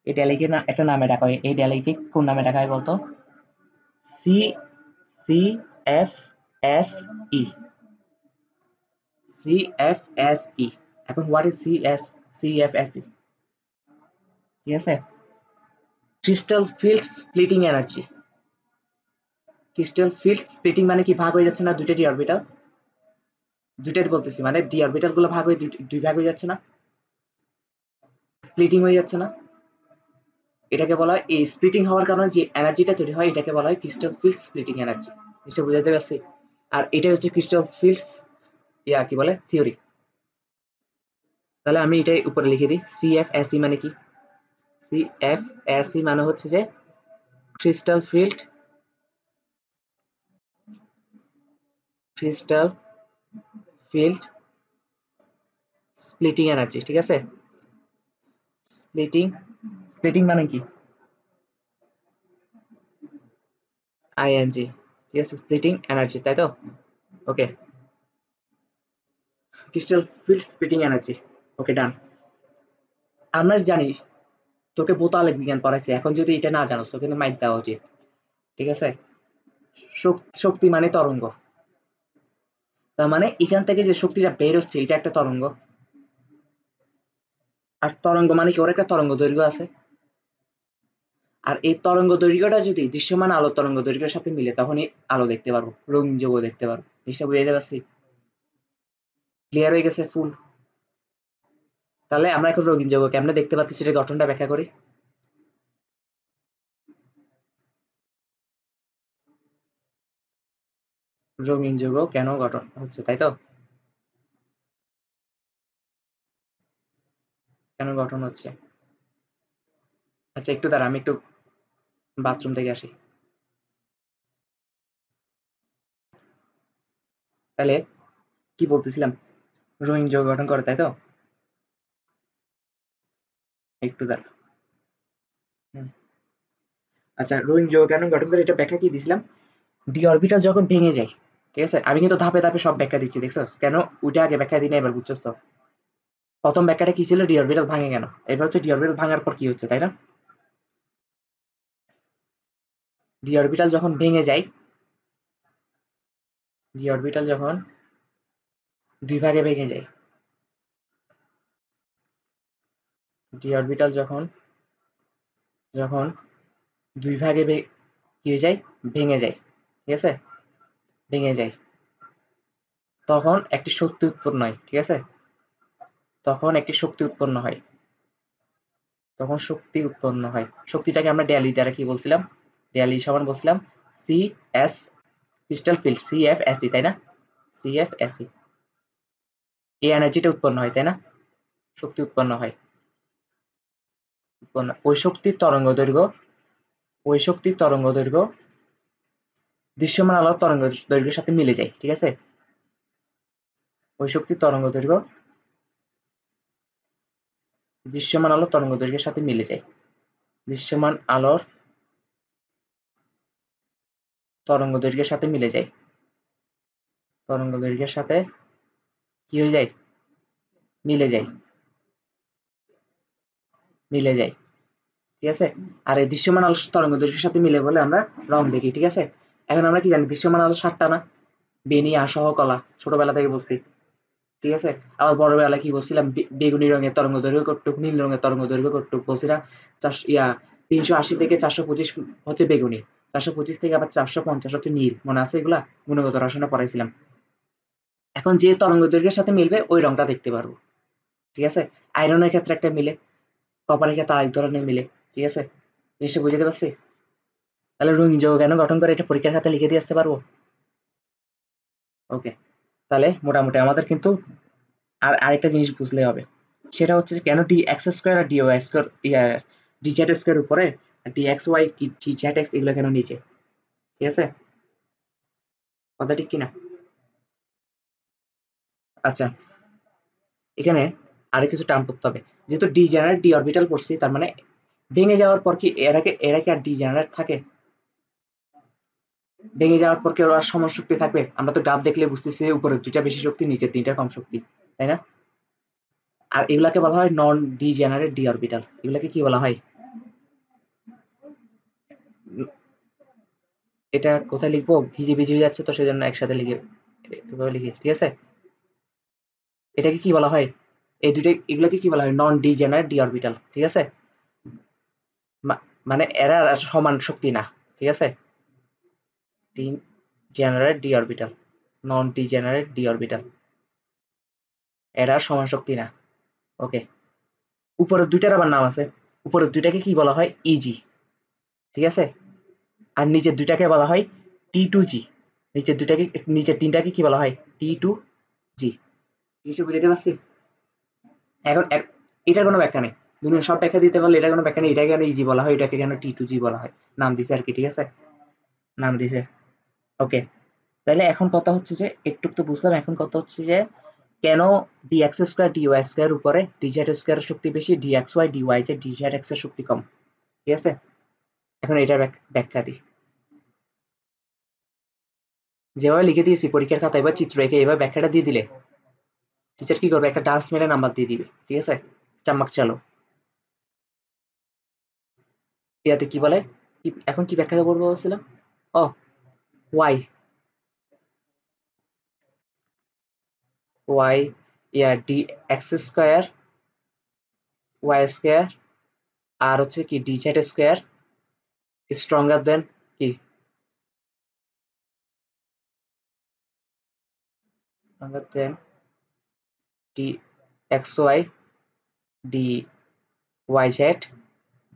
এই ডেল ই কে একটা নামে ডাকা হয়। এই ডেল ই কে কোন নামে ডাকা হয় বলতো? C C F S E, C F S E. এখন what is C F S E, ঠিক আছে? Crystal field splitting energy. Crystal field splitting মানে কি, ভাগ হয়ে যাচ্ছে না দুইটা ডি অরবিটাল? দুইটাই বলতেছি, মানে ডি অরবিটাল গুলো ভাগ হয়ে দুই ভাগ হয়ে যাচ্ছে না, স্প্লিটিং হয়ে যাচ্ছে না? এটাকে বলা হয়, এই স্প্লিটিং হওয়ার কারণে যে এনার্জিটা তৈরি হয় এটাকে বলা হয় ক্রিস্টাল ফিল্ড স্প্লিটিং এনার্জি। এটা বুঝাতে পারছি? আর এটা হচ্ছে ক্রিস্টাল ফিল্ডস কি বলে থিওরি। তাহলে আমি এটাই উপরে লিখে দিই, সিএফএসই মানে কি? সিএফএসই মানে হচ্ছে যে crystal field crystal field splitting energy, ঠিক আছে? স্প্লিটিং স্প্লিটিং মানে কি? আইএনজি, ঠিক আছে, স্প্লিটিং এনার্জি, তাই তো? ওকে, ক্রিস্টাল ফিল্ড স্প্লিটিং এনার্জি। ওকে, ডান। আমরা জানি তোকে ভৌতালিক বিজ্ঞান পড়াইছে, এখন যদি এটা না জানোস তো কিন্তু মাইর দেওয়া উচিত, ঠিক আছে? শক্তি মানে তরঙ্গ, তার মানে এখান থেকে যে শক্তিটা বের হচ্ছে এটা একটা তরঙ্গ। আর তরঙ্গ মানে কি, ওর একটা তরঙ্গ দৈর্ঘ্য আছে। আর এই তরঙ্গ দৈর্ঘ্যটা যদি দৃশ্যমান আলো তরঙ্গ দৈর্ঘ্যের সাথে মিলে তখনই আলো দেখতে পারবো, রঙিন যৌগ দেখতে পারবো। জিনিসটা বুঝাইতে পারছি? ক্লিয়ার হয়ে গেছে ফুল? তাহলে আমরা এখন রঙিন যৌগ কেমনে দেখতে পাচ্ছি সেটা গঠনটা ব্যাখ্যা করি। রঙিন যৌগ কেন গঠন হচ্ছে, তাই তো? কেন গঠন হচ্ছে? আচ্ছা একটু দাঁড়া, আমি একটু বাথরুম থেকে আসি। তাহলে কি বলতেছিলাম, রঙিন যৌগ গঠন করে, তাই তো? একটু দাঁড়া। আচ্ছা, রঙিন যৌগ কেন গঠন করে এটা ব্যাখ্যা কি দিছিলাম। ডি অরবিটাল যখন ভেঙে যায়, ঠিক আছে, আমি কিন্তু ধাপে ধাপে সব ব্যাখ্যা দিচ্ছি, দেখছস? কেন ওইটা আগে ব্যাখ্যা দিই না, এবার বুঝছস তো? প্রথম ব্যাখ্যাটা কি ছিল, ডি অরবিটাল ভাঙে কেন, এবার হচ্ছে ডি অরবিটাল ভাঙার পর কি হচ্ছে, তাই না? ডি অরবিটাল যখন ভেঙে যায়, ডি অরবিটাল যখন দুই ভাগে ভেঙে যায়, ডি অরবিটাল যখন যখন দুই ভাগে কি হয়ে যায়, ভেঙে যায়, ঠিক আছে, ভেঙে যায়, তখন একটি শক্তি উৎপন্ন হয়, ঠিক আছে, তখন একটি শক্তি উৎপন্ন হয়, তখন শক্তি উৎপন্ন হয়। শক্তিটাকে আমরা ডেলি দ্বারা কি বলছিলাম, ডেলি সমান বলছিলাম C S, crystal field C F S E, তাই না? সি এফ এস ই, এই এনার্জিটা উৎপন্ন হয়, তাই না? শক্তি উৎপন্ন হয়, উৎপন্ন ওই শক্তির তরঙ্গ দৈর্ঘ্য, ওই শক্তির তরঙ্গ দৈর্ঘ্য দৃশ্যমান আলোর তরঙ্গ দৈর্ঘ্যের সাথে মিলে যায়, ঠিক আছে? ওই শক্তির তরঙ্গ দৈর্ঘ্য দৃশ্যমান আলোর তরঙ্গ দৈর্ঘ্যের সাথে মিলে যায়, দৃশ্যমান আলোর তরঙ্গ দৈর্ঘ্যের সাথে মিলে যায়, তরঙ্গ দৈর্ঘ্যের সাথে কি হয়ে যায়, মিলে যায়, মিলে যায়, ঠিক আছে? আর এই দৃশ্যমান আলো তরঙ্গ দৈর্ঘ্যের সাথে মিলে বলে আমরা রং দেখি, ঠিক আছে? এখন আমরা কি জানি, দৃশ্যমান আলো 7টা না, বেনি আসহ কলা, ছোটবেলা থেকে বলছি, ঠিক আছে? আবার বড়বেলা কি বলছিলাম, বেগুনি রঙের তরঙ্গ দৈর্ঘ্য কতটুক, নীল রঙের তরঙ্গ দৈর্ঘ্য কতটুক বলছি না? 380 থেকে 425 হচ্ছে বেগুনি, 425 থেকে আবার 450 হচ্ছে নীল, মনে আছে এগুলা? গুণগত রসায়নে পড়াইছিলাম। এখন যে তরঙ্গ দৈর্ঘ্যের সাথে মিলবে ওই রংটা দেখতে পারবো, ঠিক আছে? আয়রনের ক্ষেত্রে একটা মিলে, কপারের ক্ষেত্রে আরেক ধরনের মিলে, ঠিক আছে? জিনিসটা বুঝতে পারছি? তাহলে রঙিন যৌগ কেন গঠন করে এটা পরীক্ষার খাতায় লিখে দিয়ে আসতে পারবো। ওকে, তাহলে মোটামুটি আমাদের কিন্তু আর আরেকটা জিনিস বুঝলে হবে, সেটা হচ্ছে কেন ডি এক্স স্কোয়ার আর D Y square, D Z square উপরে, ডি এক্স ওয়াই কি ডি জেড এক্স এগুলো কেন নিচে, ঠিক আছে? কথা ঠিক কিনা? আচ্ছা, এখানে আরো কিছু টার্ম পড়তে হবে। যেহেতু ডি জেনারেট ডি অরবিটাল পড়ছি, তার মানে ভেঙে যাওয়ার পর কি এরা কি আর ডি জেনারেট থাকে? ভেঙে যাওয়ার পর কি ওর আর সমান শক্তি থাকবে? আমরা তো গ্রাফ দেখলে বুঝতেছি উপরের দুইটা বেশি শক্তি, নিচের তিনটা কম শক্তি, তাই না? আর এগুলাকে বলা হয় নন ডিজেনারেট ডি অরবিটাল। এগুলাকে কি বলা হয়? এটা কোথায় লিখবো, ভিজে ভিজে হয়ে যাচ্ছে তো সেজন্য একসাথে লিখে, এভাবে লিখি, ঠিক আছে? এটাকে কি বলা হয়, এই দুটো এগুলাকে কি বলা হয়, নন ডিজেনারেট ডি অরবিটাল, ঠিক আছে? মানে এরা আর সমান শক্তি না, ঠিক আছে? ডিজেনারেট ডি অরবিটাল, নন ডিজেনারেট ডি অরবিটাল, এরা সমান শক্তি না। ওকে, উপরের দুইটার আবার নাম আছে, উপরের দুইটাকে কি বলা হয়, ইজি, ঠিক আছে? আর নিচের দুইটাকে বলা হয় টি টু জি, নিচের দুইটাকে, নিচের তিনটাকে কি বলা হয়, টি টু জি। কিছু বুঝতে পারছি? এখন এটার কোনো ব্যাখ্যা নেই, দুনিয়া সব ব্যাখ্যা দিতে পারলে এটা কোনো ব্যাখ্যা নেই, এটাকে কেন ইজি বলা হয়, এটাকে কেন টি টু জি বলা হয়, নাম দিছে আর কি, ঠিক আছে? নাম দিছে। ওকে, তাহলে এখন কথা হচ্ছে যে একটু তো বুঝলাম, এখন কথা হচ্ছে যে কেন D X square D Y square উপরে ডি জেড স্কোয়ারের শক্তি বেশি, D X Y D Y Z D Z X এর শক্তি কম, ঠিক আছে? এখন এটার ব্যাখ্যা দিই, যেভাবে লিখে দিয়েছি পরীক্ষার খাতায়, এবার চিত্র এঁকে এবার ব্যাখ্যাটা দিয়ে দিলে টিচার কি করবে, একটা ডান্স মেরে নাম্বার দিয়ে দিবে, ঠিক আছে, চাম্মাক চালো। ইয়াতে কি বলে, এখন কি ব্যাখ্যা করবো বলছিলাম, ও ওয়াই, ওয়াই ইয়া D X square Y square আর হচ্ছে কি D Z square stronger than কি, stronger than D X Y D Y Z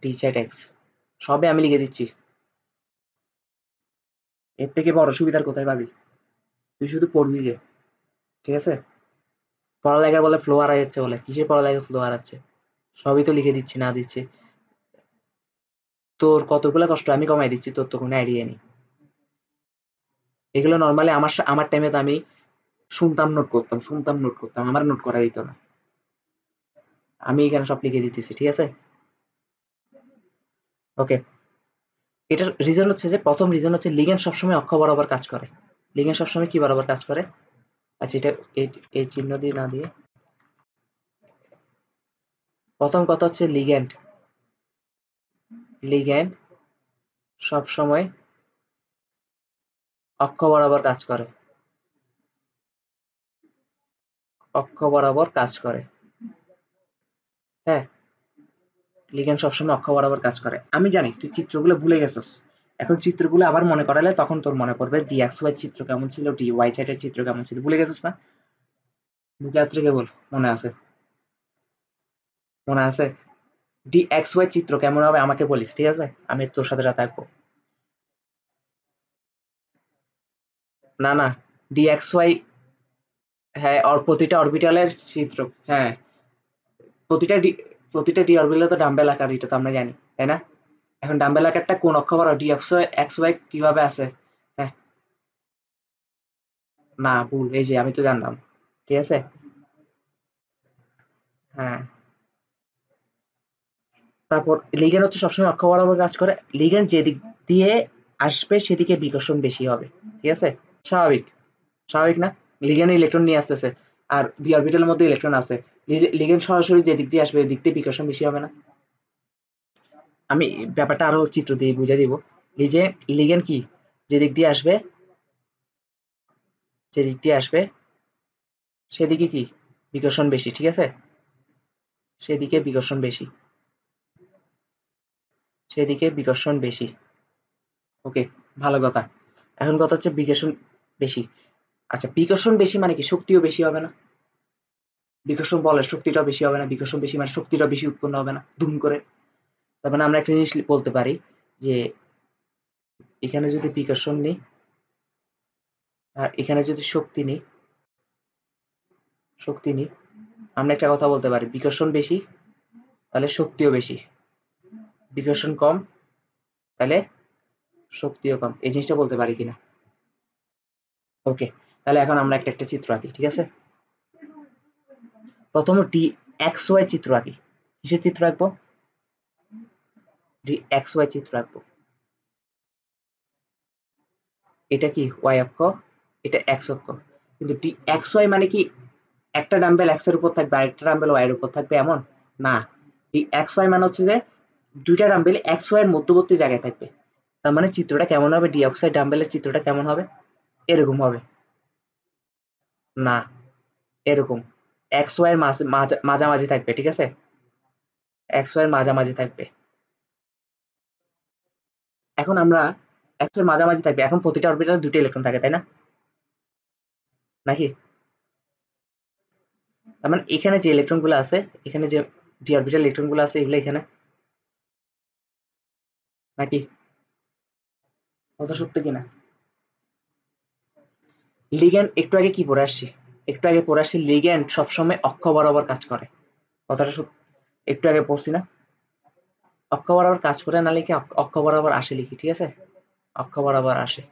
D Z X, সবে আমি লিখে দিচ্ছি। এর থেকে বড় সুবিধার কোথায় পাবি, তুই শুধু পড়বি যে, ঠিক আছে। পড়ালেখার বলে ফ্লো হারাই যাচ্ছে, বলে কিসের পড়ালেখা ফ্লো হারাচ্ছে, সবই তো লিখে দিচ্ছি না দিচ্ছি। তোর কতগুলো কষ্ট আমি কমাই দিচ্ছি, তোর তো কোনো আইডিয়া নেই। এগুলো নর্মালি আমার টাইমে তো আমি শুনতাম নোট করতাম, শুনতাম নোট করতাম, আমার নোট করা দিত না, আমি এখানে সব লিখে দিতেছি, ঠিক আছে। ওকে, এটার রিজন হচ্ছে যে, প্রথম রিজন হচ্ছে লিগ্যান্ড সবসময় অক্ষ বরাবর কাজ করে। লিগ্যান্ড সবসময় কি বরাবর কাজ করে, আচ্ছা এটা এই চিহ্ন দিয়ে না দিয়ে, প্রথম কথা হচ্ছে লিগ্যান্ড, লিগ্যান্ড সবসময় অক্ষ বরাবর কাজ করে, অক্ষ বরাবর কাজ করে, হ্যাঁ, লিগ্যান্ড সবসময় অক্ষ বরাবর কাজ করে। আমি জানি তুই চিত্রগুলো ভুলে গেছিস, এখন চিত্রগুলো আবার মনে করালে তখন তোর মনে পড়বে ডি এক্স ওয়াই চিত্র কেমন ছিল, ডি ওয়াই জেড এর চিত্র কেমন ছিল, ভুলে গেছিস না, বুকে হাত রেখে বল, মনে আছে, মনে আছে, ডি এক্স ওয়াই চিত্র কেমন হবে আমাকে বলিস, ঠিক আছে, আমি তোর সাথে থাকবো। না না, ডি এক্স ওয়াই, হ্যাঁ, আর প্রতিটা অরবিটালের চিত্র, হ্যাঁ, প্রতিটা ডি, প্রতিটা ডি অরবিটালে তো ডাম্বেল আকার, এটা তো আমরা জানি, তাই না। এখন ডাম্বেল আকারটা কোন অক্ষ বরাবর, ডি এক্স ওয়াই কিভাবে আছে, হ্যাঁ, না ভুল, এই যে আমি তো জানলাম, ঠিক আছে, হ্যাঁ। তারপর লিগ্যান্ড হচ্ছে সবসময় অক্ষ বরাবর কাজ করে, লিগ্যান্ড যেদিক দিয়ে আসবে সেদিকে বিকর্ষণ বেশি হবে, ঠিক আছে, স্বাভাবিক, স্বাভাবিক না, লিগ্যান্ড ইলেকট্রন নিয়ে আসতেছে, আর ডি অরবিটালের মধ্যে ইলেকট্রন আছে, লিগ্যান্ড সরাসরি যে দিক দিয়ে আসবে ওই দিক দিয়ে বিকর্ষণ বেশি হবে না। আমি ব্যাপারটা আরো চিত্র দিয়ে বুঝে দিব, লিগ্যান্ড কি, যে দিক দিয়ে আসবে, যে দিক দিয়ে আসবে সেদিকে কি বিকর্ষণ বেশি, ঠিক আছে, সেদিকে বিকর্ষণ বেশি, সেদিকে বিকর্ষণ বেশি, ওকে, ভালো কথা। এখন কথা হচ্ছে বিকর্ষণ বেশি, আচ্ছা বিকর্ষণ বেশি মানে কি শক্তিও বেশি হবে না, বিকর্ষণ বলের শক্তিটাও বেশি হবে না, বিকর্ষণ বেশি মানে শক্তিটাও বেশি উৎপন্ন হবে না দুম করে। তার মানে আমরা একটা জিনিস বলতে পারি যে, এখানে যদি বিকর্ষণ নিই আর এখানে যদি শক্তি নিই, শক্তি নিই, আমরা একটা কথা বলতে পারি, বিকর্ষণ বেশি তাহলে শক্তিও বেশি, বিকর্ষণ কম তাহলে শক্তিও কম, এই জিনিসটা বলতে পারি কিনা। ওকে, তাহলে এখন আমরা একটা একটা চিত্র আঁকি, ঠিক আছে। প্রথম ডি এক্স ওয়াই চিত্র আঁকি, কিসের চিত্র আঁকবো, ডি এক্স ওয়াই চিত্র আঁকবো, এটা কি ওয়াই অক্ষ, এটা এক্স অক্ষ, কিন্তু ডি এক্স ওয়াই মানে কি একটা ডাম্বেল এক্স এর উপর থাকবে আরেকটা ডাম্বেল ওয়াই এর উপর থাকবে এমন না, ডি এক্স ওয়াই মানে হচ্ছে যে দুইটা ডাম্বেল এক্স ওয়াই এর মধ্যবর্তী জায়গায় থাকবে, তার মানে চিত্রটা কেমন হবে, ডি এক্স ওয়াই ডাম্বেলের চিত্রটা কেমন হবে, এরকম হবে, না এরকম, এক্স ওয়াই এর মাঝামাঝি থাকবে, ঠিক আছে, এক্স ওয়াই এর মাঝামাঝি থাকবে। এখন আমরা এক্স এর মাঝামাঝি থাকবে, এখন প্রতিটা অরবিটালে দুটো ইলেকট্রন থাকে, তাই না, নাকি, তার মানে এখানে যে ইলেকট্রন গুলো আছে, এখানে যে ডি অরবিটাল ইলেকট্রন গুলো আছে এগুলো এখানে, নাকি, কথা সত্য কিনা। লিগ্যান্ড একটু আগে কি পড়ে আসছি, একটু আগে পড়ে আসছি লিগ্যান্ড সবসময় অক্ষ বরাবর কাজ করে, কথাটা একটু আগে পড়ছি না, অক্ষ বরাবর কাজ করে না লিখে অক্ষ বরাবর আসে লিখি, ঠিক আছে, অক্ষ বরাবর আসে,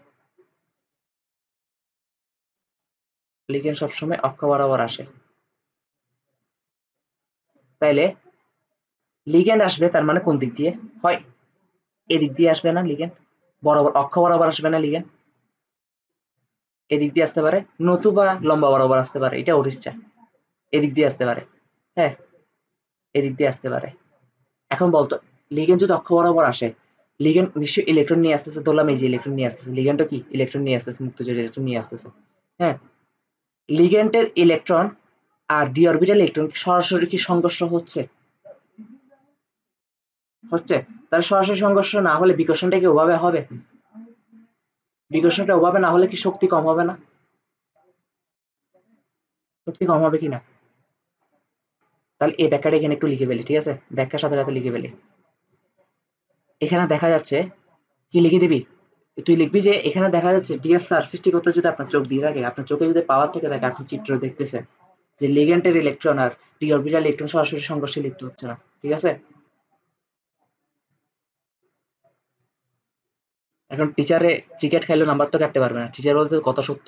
লিগ্যান্ড সবসময় অক্ষ বরাবর আসে, তাইলে লিগ্যান্ড আসবে তার মানে কোন দিক দিয়ে, হয় এদিক দিয়ে আসবে না লিগ্যান্ড, বরাবর অক্ষ বরাবর আসবে না লিগ্যান্ড, এদিক দিয়ে আসতে পারে নতুবা লম্বা বরাবর আসতে পারে, এটা ওর ইচ্ছা, এদিক দিয়ে আসতে পারে, হ্যাঁ এদিক দিয়ে আসতে পারে। এখন বলতো লিগেন্ড যদি অক্ষ বরাবর আসে, লিগেন্ড নিশ্চয়ই ইলেকট্রন নিয়ে আসতেছে, ধরলাম এই যে ইলেকট্রন নিয়ে আসতেছে, লিগেন্ডও কি ইলেকট্রন নিয়ে আসতেছে, মুক্তজোড় ইলেকট্রন নিয়ে আসতেছে। হ্যাঁ, লিগেন্ডের ইলেকট্রন আর ডি অরবিটাল ইলেকট্রন সরাসরি কি সংঘর্ষ হচ্ছে? হচ্ছে। তাহলে সরাসরি সংঘর্ষ না হলে বিকর্ষণটা কি ওভাবে হবে? বিকর্ষণটা ওভাবে না হলে কি শক্তি কম হবে না? শক্তি কম হবে কিনা? তাহলে এই ব্যাখ্যাটা এখানে একটু লিখে ফেলি, ঠিক আছে? ব্যাখ্যার সাথে সাথে লিখে ফেলি। এখানে দেখা যাচ্ছে, কি লিখে দিবি? তুই লিখবি যে এখানে দেখা যাচ্ছে ডিএস স্যার সৃষ্টি করতে যদি আপনার চোখ দিয়ে থাকে, আপনার চোখে যদি পাওয়ার থেকে থাকে, আপনি চিত্র দেখতেছেন যে লিগ্যান্ডের ইলেকট্রন আর ডি অরবিটাল ইলেকট্রন সরাসরি সংঘর্ষে লিপ্ত হচ্ছে না, ঠিক আছে? এখন টিচারে ক্রিকেট খেললেও নাম্বার তো কাটতে পারবে না, টিচার বলতে কত সত্য।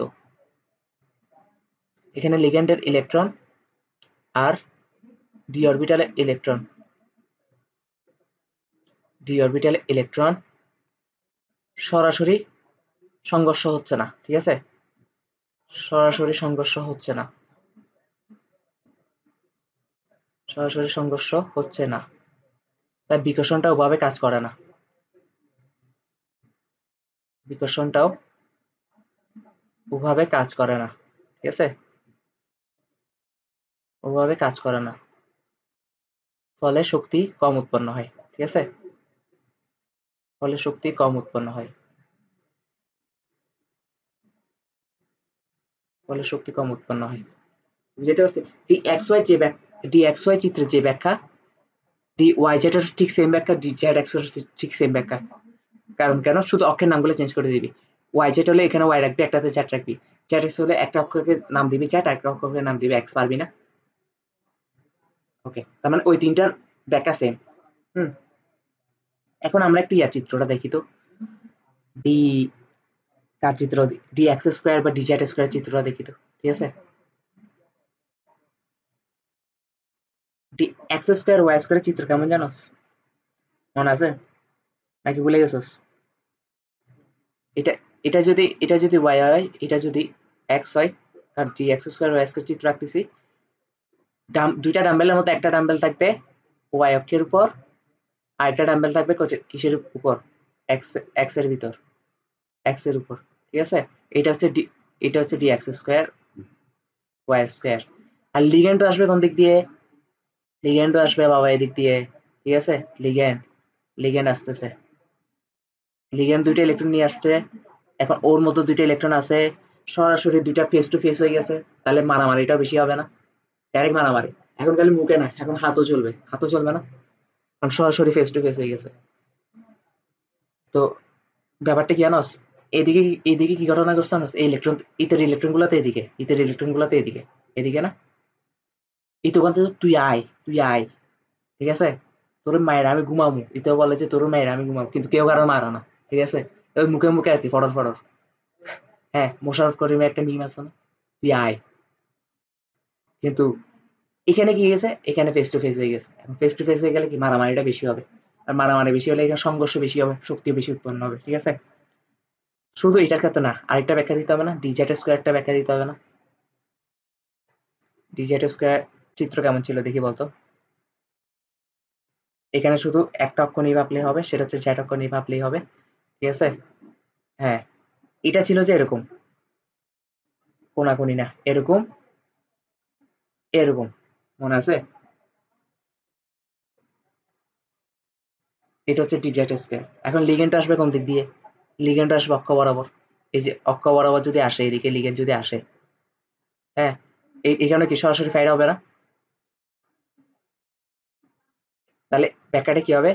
এখানে লিগ্যান্ডের ইলেকট্রন আর D orbital electron, D orbital electron সরাসরি সংঘর্ষ হচ্ছে না, ঠিক আছে? সরাসরি সংঘর্ষ হচ্ছে না, সরাসরি সংঘর্ষ হচ্ছে না, তাই বিকর্ষণটা ওভাবে কাজ করে না, বিকর্ষণটাও ওভাবে কাজ করে না, ঠিক আছে? ওভাবে কাজ করে না, ফলে শক্তি কম উৎপন্ন হয়, ঠিক আছে? ফলে শক্তি কম উৎপন্ন হয়, ফলে শক্তি কম উৎপন্ন হয়। বুঝতে পারছি? ডি এক্স ওয়াই যে ডি এক্স ওয়াই চিত্রের যে ব্যাখ্যা, ডি ওয়াই জেড এর ঠিক সেম ব্যাখ্যা, ডি জেড এক্স এর ঠিক সেম ব্যাখ্যা। কারণ কেন? শুধু অক্ষের নামগুলো চেঞ্জ করে দিবি। ওয়াই জেড হলে এখানে ওয়াই রাখবি, একটাতে জেড রাখবি। জেড এক্স হলে একটা অক্ষরকে নাম দিবি জেড, একটা অক্ষরকে নাম দিবি এক্স, পারবি না? ওকে, তার মানে ওই তিনটার ব্যাখ্যা সেম। হুম, এখন আমরা একটু ইয়া চিত্রটা দেখি তো, ডি কার চিত্র, ডি এক্স স্কোয়ার বা ডি জেড স্কোয়ার চিত্রটা দেখি তো, ঠিক আছে? D X square Y square চিত্র কেমন জানোস? মনে আছে নাকি ভুলে গেছোস? এটা এটা যদি ওয়াই হয়, এটা যদি এক্স হয়, আর D X square Y square চিত্র রাখতেছি, দুইটা ডাম্বেলের মধ্যে একটা ডাম্বেল থাকবে ওয়াই অক্ষের উপর, আর একটা ডাম্বেল থাকবে কিসের উপর? এক্স, এক্স এর ভিতর, এক্স এর উপর, ঠিক আছে? এটা হচ্ছে ডি, এটা হচ্ছে D X square Y square. আর লিগ্যান্ডও আসবে কোন দিক দিয়ে? লিগ্যান্ডও আসবে বাবা এদিক দিয়ে, ঠিক আছে? লিগ্যান্ড, লিগ্যান্ড আসতেছে, লিগ্যান্ড দুইটা ইলেকট্রন নিয়ে আসছে। এখন ওর মধ্যে দুইটা ইলেকট্রন আছে, সরাসরি দুইটা ফেস টু ফেস হয়ে গেছে, তাহলে মারামারিটাও বেশি হবে না? ডাইরেক্ট মারামারি। এখন খালি মুখে না, এখন হাতও চলবে, হাতও চলবে না, কারণ সরাসরি ফেস টু ফেস হয়ে গেছে। তো ব্যাপারটা কি জানোস? এদিকে, এদিকে কি ঘটনা করছে জানোস? এই ইলেকট্রন, ইতের ইলেকট্রন গুলাতে এদিকে, ইতের ইলেকট্রন গুলাতে এদিকে, এদিকে না, ইতো ওখান থেকে তুই আয়, তুই আয়, ঠিক আছে? তোর মায়ের আমি ঘুমামু, ইতেও বলে যে তোর মায়ের আমি ঘুমাবো, কিন্তু কেউ কারো মারা না, ঠিক আছে? ওই মুখে মুখে আর কি, ফটর ফটর। হ্যাঁ, মোশাররফ করিমের একটা মিম আছে না, তুই আয়। কিন্তু এখানে কি গেছে, এখানে ফেস টু ফেস হয়ে গেছে, এখন ফেস টু ফেস হয়ে গেলে কি মারামারিটা বেশি হবে, আর মারামারি বেশি হলে এখানে সংঘর্ষ বেশি হবে, শক্তি বেশি উৎপন্ন হবে, ঠিক আছে? শুধু এটার ক্ষেত্রে না, আরেকটা ব্যাখ্যা দিতে হবে না? ডিজেট স্কোয়ারটা ব্যাখ্যা দিতে হবে না? ডিজেট স্কোয়ার চিত্র কেমন ছিল দেখি বলতো? এখানে শুধু একটা অক্ষ নিয়ে ভাবলেই হবে, সেটা হচ্ছে জ্যাট অক্ষ নিয়ে ভাবলেই হবে, ঠিক আছে? হ্যাঁ, এটা ছিল যে এরকম, কোনাকুনি না, এরকম, এরকম, মনে আছে? এটা হচ্ছে ডিজেট স্কোয়ার। এখন লিগেন্ড আসবে কোন দিক দিয়ে? লিগেন্ড আসবে অক্ষ বরাবর। এই যে অক্ষ বরাবর যদি আসে, এদিকে লিগেন্ড যদি আসে, হ্যাঁ, এখানে কি সরাসরি ফায়ার হবে না? তাহলে ব্যাখ্যাটা কি হবে?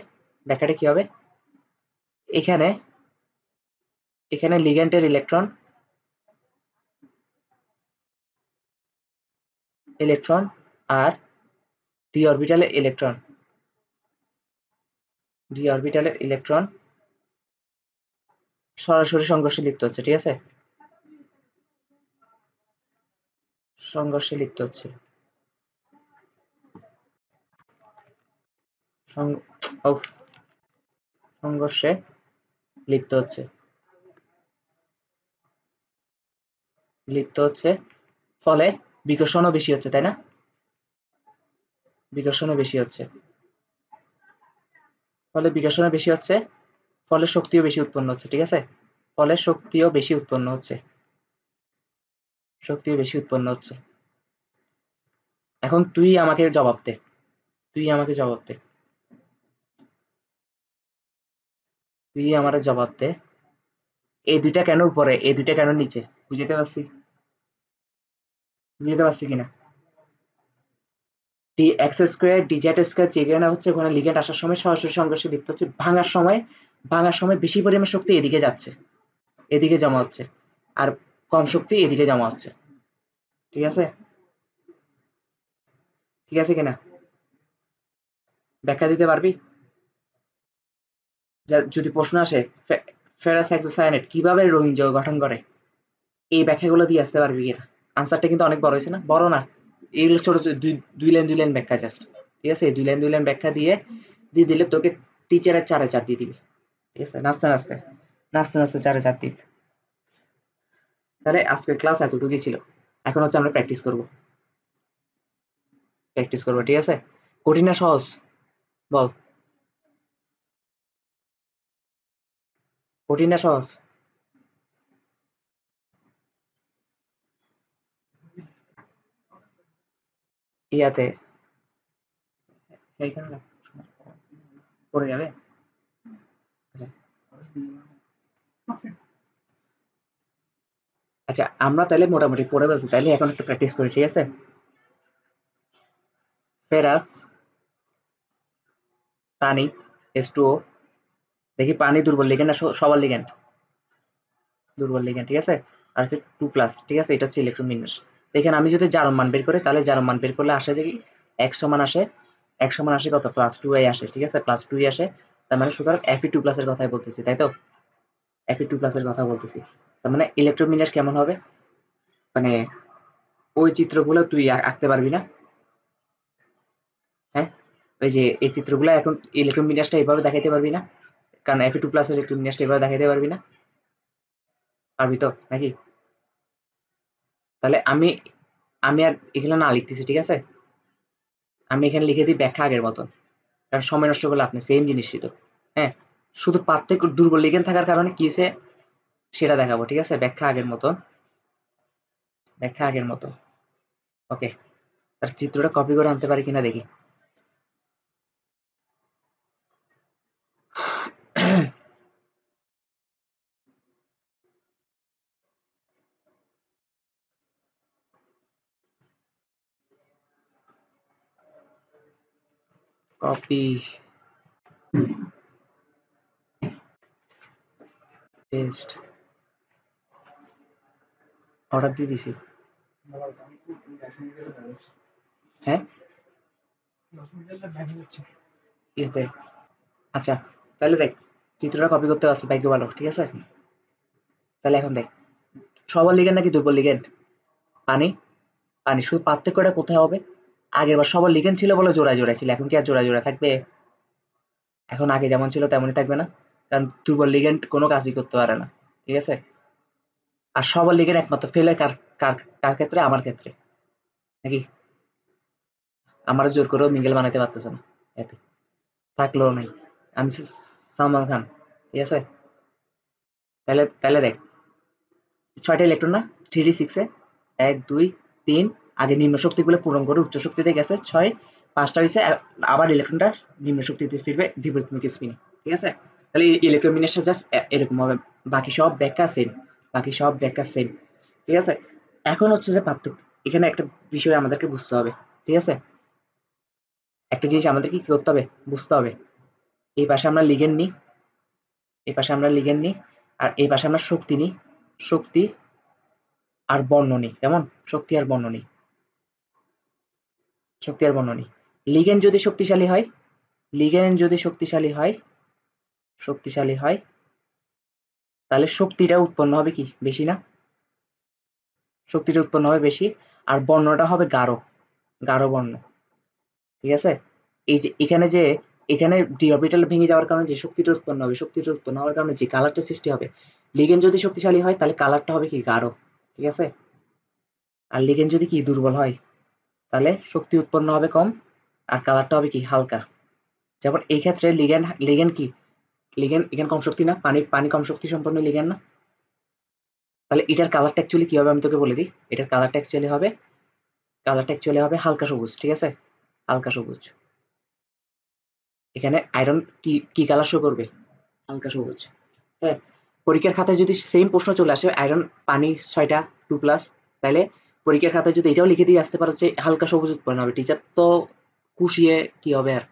ব্যাখ্যাটা কি হবে? এখানে, এখানে লিগ্যান্ডের ইলেকট্রন, ইলেকট্রন আর ডি অরবিটালের ইলেকট্রন, ডি অরবিটালের ইলেকট্রন সরাসরি সংঘর্ষে লিপ্ত হচ্ছে, ঠিক আছে? সংঘর্ষে লিপ্ত হচ্ছে, উফ, সংঘর্ষে লিপ্ত হচ্ছে, লিপ্ত হচ্ছে, ফলে বিকর্ষণও বেশি হচ্ছে, তাই না? বিকর্ষণও বেশি হচ্ছে, ফলে বিকর্ষণও বেশি হচ্ছে, ফলে শক্তিও বেশি উৎপন্ন হচ্ছে। ঠিক আছে, ফলে শক্তিও বেশি উৎপন্ন হচ্ছে, শক্তিও বেশি উৎপন্ন হচ্ছে। এখন তুই আমাকে জবাব দে, তুই আমাকে জবাব দে, তুই আমার জবাব দে, এই দুইটা কেন উপরে, এই দুইটা কেন নিচে? বুঝতে পারছি, বুঝতে পারছি কিনা? D X square DZ square যেখানে হচ্ছে ওখানে লিগেন্ড আসার সময় সরাসরি সংঘর্ষে লিপ্ত হচ্ছে, ভাঙার সময় বেশি পরিমাণ শক্তি এদিকে যাচ্ছে, এদিকে জমা হচ্ছে, আর কম শক্তি এদিকে জমা হচ্ছে। ঠিক আছে, ঠিক আছে কিনা? ব্যাখ্যা দিতে পারবি? যদি প্রশ্ন আসে ফেরাস হেক্সোসায়ানেট কিভাবে রঙিন যৌগ গঠন করে, এই ব্যাখ্যাগুলো দিয়ে আসতে পারবি কিনা? আনসারটা কিন্তু অনেক বড় হয়েছে না? বড় না, এইগুলো ছোট ছোট দুই লাইন ব্যাখ্যা জাস্ট। ঠিক আছে, দুই লাইন ব্যাখ্যা দিয়ে দিয়ে দিলে তোকে টিচারের 4-এ 4 দিয়ে দিবি। ঠিক আছে, নাচতে নাচতে নাচতে নাচতে 4-এ 4 দিবি। তাহলে আজকের ক্লাস এতটুকুই ছিল, এখন হচ্ছে আমরা প্র্যাকটিস করব, প্র্যাকটিস করবো। ঠিক আছে, কঠিন না সহজ বল, কঠিন না সহজ? ইয়াতে এইখানে না, পড়ে যাবে। আচ্ছা আচ্ছা, আমরা তাহলে মোটামুটি পড়ে বলছি, তাহলে এখন একটু প্র্যাকটিস করি। ঠিক আছে, ফেরাস, পানি, H2O, দেখি পানি দুর্বল লিগ্যান্ড না সবল লিগ্যান্ড? দুর্বল লিগ্যান্ড। ঠিক আছে, আর হচ্ছে 2+, ঠিক আছে, এটা হচ্ছে ইলেকট্রন বিন্যাস। এখানে আমি যদি জারণ মান বের করি, তাহলে জারণ মান বের করলে আসে যে কি, এক সমান আসে, এক সমান আসে কত, +2 আসে। ঠিক আছে, +2 আসে, তার মানে সুতরাং Fe2+ এর কথাই বলতেছি, তাই তো? Fe2+ এর কথা বলতেছি, তার মানে ইলেকট্রন বিন্যাস কেমন হবে, মানে ওই চিত্রগুলো তুই আঁকতে পারবি না? হ্যাঁ, ওই যে এই চিত্রগুলো এখন ইলেকট্রন বিন্যাসটা এইভাবে দেখাইতে পারবি না? কারণ Fe2+ এর ইলেকট্রন বিন্যাসটা এইভাবে দেখাইতে পারবি না? পারবি তো নাকি? তাহলে আমি আমি আর এখানে না লিখতেছি। ঠিক আছে, আমি এখানে লিখে দিই ব্যাখ্যা আগের মতন, কারণ সময় নষ্ট করলে আপনি সেম জিনিসই তো। হ্যাঁ, শুধু পার্থক্য দুর্বল লিগেন্ড থাকার কারণে কি হয়েছে সেটা দেখাবো। ঠিক আছে, ব্যাখ্যা আগের মতন, ব্যাখ্যা আগের মতো। ওকে, তার চিত্রটা কপি করে আনতে পারি কিনা দেখি। কপি পেস্ট, অর্ডার দিয়ে দিছি। হ্যাঁ, ইয়েতে, আচ্ছা তাহলে দেখ, চিত্রটা কপি করতে পারছি, ভাগ্য ভালো। ঠিক আছে, তাহলে এখন দেখ, সবল লিগেন্ড নাকি দুর্বল লিগেন্ড? পানি, পানি, শুধু পার্থক্যটা কোথায় হবে, আগের বার সবল লিগেন্ড ছিল বলে জোড়ায় জোড়ায় ছিল, এখন কি আর জোড়ায় জোড়ায় থাকবে? এখন আগে যেমন ছিল তেমনই থাকবে না, কারণ দুর্বল লিগেন্ড কোনো কাজই করতে পারে না। ঠিক আছে, আর সবল লিগেন্ড একমাত্র ফেলে কার, কার কার ক্ষেত্রে? আমার ক্ষেত্রে নাকি? আমার জোর করেও মিঙ্গেল বানাইতে পারতেছে না, এতে থাকলেও নাই। আমি সালমান খান। ঠিক আছে, তাহলে তাহলে দেখ, 6টা ইলেকট্রন না 3d6 এ, 1 2 3, আগে নিম্ন শক্তিগুলো পূরণ করে উচ্চ শক্তিতে গেছে 6, 5টা হয়েছে, আবার ইলেকট্রনটা নিম্ন শক্তিতে ফিরবে বিপরীতমুখী স্পিনে। ঠিক আছে, তাহলে ইলেকট্রন বিন্যাসটা জাস্ট এরকম হবে, বাকি সব ব্যাখ্যা সেম, বাকি সব ব্যাখ্যা সেম। ঠিক আছে, এখন হচ্ছে যে পার্থক্য, এখানে একটা বিষয় আমাদেরকে বুঝতে হবে। ঠিক আছে, একটা জিনিস আমাদেরকে কি করতে হবে, বুঝতে হবে। এই পাশে আমরা লিগেন্ড নিই, এই পাশে আমরা লিগেন্ড নিই, আর এই পাশে আমরা শক্তি নিই, শক্তি আর বর্ণ নিই। কেমন? শক্তি আর বর্ণ নিই, শক্তি আর বর্ণ নিই। লিগেন্ড যদি শক্তিশালী হয়, লিগেন্ড যদি শক্তিশালী হয়, শক্তিশালী হয়, তাহলে শক্তিটা উৎপন্ন হবে কি বেশি না? শক্তিটা উৎপন্ন হবে বেশি, আর বর্ণটা হবে গাঢ়, গাঢ় বর্ণ। ঠিক আছে, এই যে এখানে যে, এখানে ডি অরবিটাল ভেঙে যাওয়ার কারণে যে শক্তিটা উৎপন্ন হবে, শক্তিটা উৎপন্ন হওয়ার কারণে যে কালারটা সৃষ্টি হবে, লিগেন্ড যদি শক্তিশালী হয় তাহলে কালারটা হবে কি গাঢ়। ঠিক আছে, আর লিগেন্ড যদি কি দুর্বল হয়, তাহলে শক্তি উৎপন্ন হবে কম, আর কালারটা হবে কি হালকা। যেমন এই ক্ষেত্রে লিগ্যান্ড লিগ্যান্ড কি লিগ্যান্ড এখানে কম শক্তি না, পানি পানি কম শক্তি সম্পন্ন লিগ্যান্ড না। তাহলে এটার কালারটা অ্যাকচুয়ালি কি হবে আমি তোকে বলে দিই। এটার কালারটা অ্যাকচুয়ালি হবে হালকা সবুজ, ঠিক আছে, হালকা সবুজ। এখানে আয়রন কি কি কালার শো করবে, হালকা সবুজ। হ্যাঁ, পরীক্ষার খাতায় যদি সেম প্রশ্ন চলে আসে আয়রন পানি 6টা 2+, তাহলে পরীক্ষার খাতায় যদি এটাও লিখে দিয়ে আসতে পারো যে হালকা সবুজ উৎপন্ন হবে, টিচার তো খুশিয়ে কি হবে আর,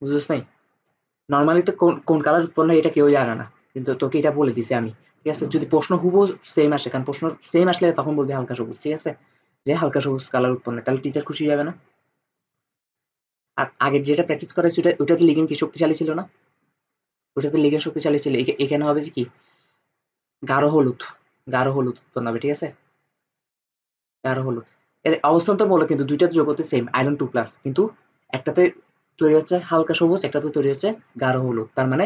বুঝছিস নাই। নর্মালি তো কোন কোন কালার উৎপন্ন হয় এটা কেউ জানে না, কিন্তু তোকে এটা বলে দিছি আমি, ঠিক আছে। যদি প্রশ্ন হুবহু সেম আসে, কারণ প্রশ্ন সেম আসলে তখন বলবি হালকা সবুজ, ঠিক আছে, যে হালকা সবুজ কালার উৎপন্ন, তাহলে টিচার খুশি যাবে না। আর আগের যেটা প্র্যাকটিস করা হয়েছে ওটাতে লিগেন্ড কি শক্তিশালী ছিল না, ওটাতে লিগেন্ড শক্তিশালী ছিল। এখানে হবে যে কি গাঢ় হলুদ, গাঢ় হলুদ উৎপন্ন হবে, ঠিক আছে, গাঢ় হলুদ। এর অবস্থান তো বলো, কিন্তু দুইটাতে যোগ করতে সেম আয়রন 2+, কিন্তু একটাতে তৈরি হচ্ছে হালকা সবুজ, একটাতে তৈরি হচ্ছে গাঢ় হলুদ। তার মানে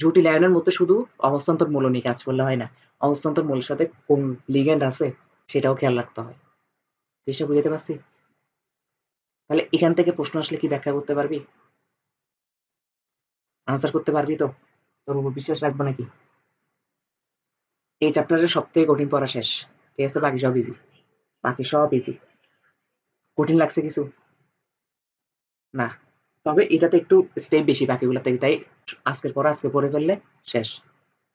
জটিল আয়নের মধ্যে শুধু অবস্থান্তর মূল্য নিয়ে কাজ করলে হয় না, অবস্থান্তর মূলের সাথে কোন লিগ্যান্ড আছে সেটাও খেয়াল রাখতে হয়। চেষ্টা বুঝাতে পারছি। তাহলে এখান থেকে প্রশ্ন আসলে কি ব্যাখ্যা করতে পারবি, আনসার করতে পারবি তো, তোর উপর বিশ্বাস রাখবো নাকি। এই চ্যাপ্টারের সব থেকে কঠিন পড়া শেষ, ঠিক আছে, বাকি সব ইজি, বাকি সব ইজি। কঠিন লাগছে কিছু না, তবে এটাতে একটু স্টেপ বেশি বাকিগুলো থেকে, তাই আজকের পড়া আজকে পড়ে ফেললে শেষ,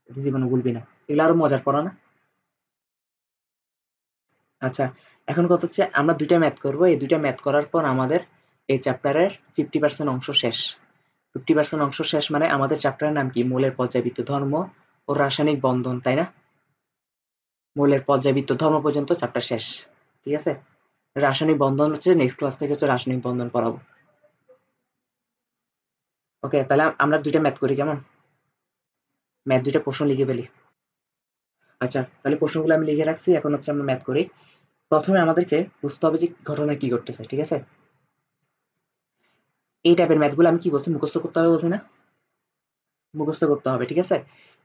জীবনে ভুলবি না। এগুলো আরো মজার পড়া না। আচ্ছা, এখন কথা হচ্ছে আমরা দুইটা ম্যাথ করব, এই দুইটা ম্যাথ করার পর আমাদের এই চ্যাপ্টারের 50% অংশ শেষ। 50% অংশ শেষ মানে আমাদের চ্যাপ্টারের নাম কি, মৌলের পর্যায়বৃত্ত ধর্ম ও রাসায়নিক বন্ধন, তাই না। মৌলের পর্যায়বৃত্ত ধর্ম পর্যন্ত চ্যাপ্টার শেষ, ঠিক আছে। রাসায়নিক বন্ধন হচ্ছে নেক্সট ক্লাস থেকে হচ্ছে রাসায়নিক বন্ধন পড়াবো। ওকে, তাহলে আমরা দুইটা ম্যাথ করি, কেমন, ম্যাথ দুইটা প্রশ্ন লিখে ফেলি। আচ্ছা, তাহলে প্রশ্নগুলো আমি লিখে রাখছি, এখন হচ্ছে আমরা ম্যাথ করি। প্রথমে আমাদেরকে বুঝতে হবে যে ঘটনা কি ঘটতেছে, ঠিক আছে। এই টাইপের ম্যাথগুলো আমি কি বলছি, মুখস্থ করতে হবে বলছি না, মুখস্থ করতে হবে, ঠিক আছে।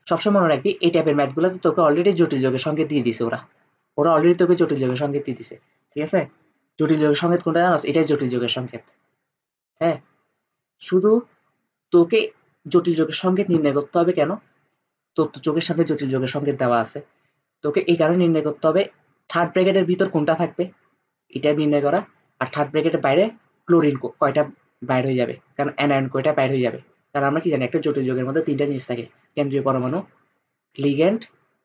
সবসময় মনে রাখবি এই টাইপের ম্যাথগুলোতে তোকে অলরেডি জটিল যোগের সংকেত দিয়ে দিছে, ওরা ওরা অলরেডি তোকে জটিল যোগের সংকেত দিয়ে দিছে, ঠিক আছে। জটিল যোগের সংকেত কোনটা জানোস, এটাই জটিল যোগের সংকেত। হ্যাঁ, শুধু তোকে জটিল যোগের সংকেত নির্ণয় করতে হবে কেন, তোর তো চোখের সামনে জটিল যোগের সংকেত দেওয়া আছে, তোকে এই কারণে নির্ণয় করতে হবে থার্ড ব্র্যাকেটের ভিতর কোনটা থাকবে এটা নির্ণয় করা, আর থার্ড ব্র্যাকেটের বাইরে ক্লোরিন কয়টা বাইর হয়ে যাবে, কারণ অ্যানায়ন কয়টা বাইর হয়ে যাবে। কারণ আমরা কি জানি একটা জটিল যৌগের মধ্যে তিনটা জিনিস থাকে, কেন্দ্রীয় পরমাণু, লিগ্যান্ড,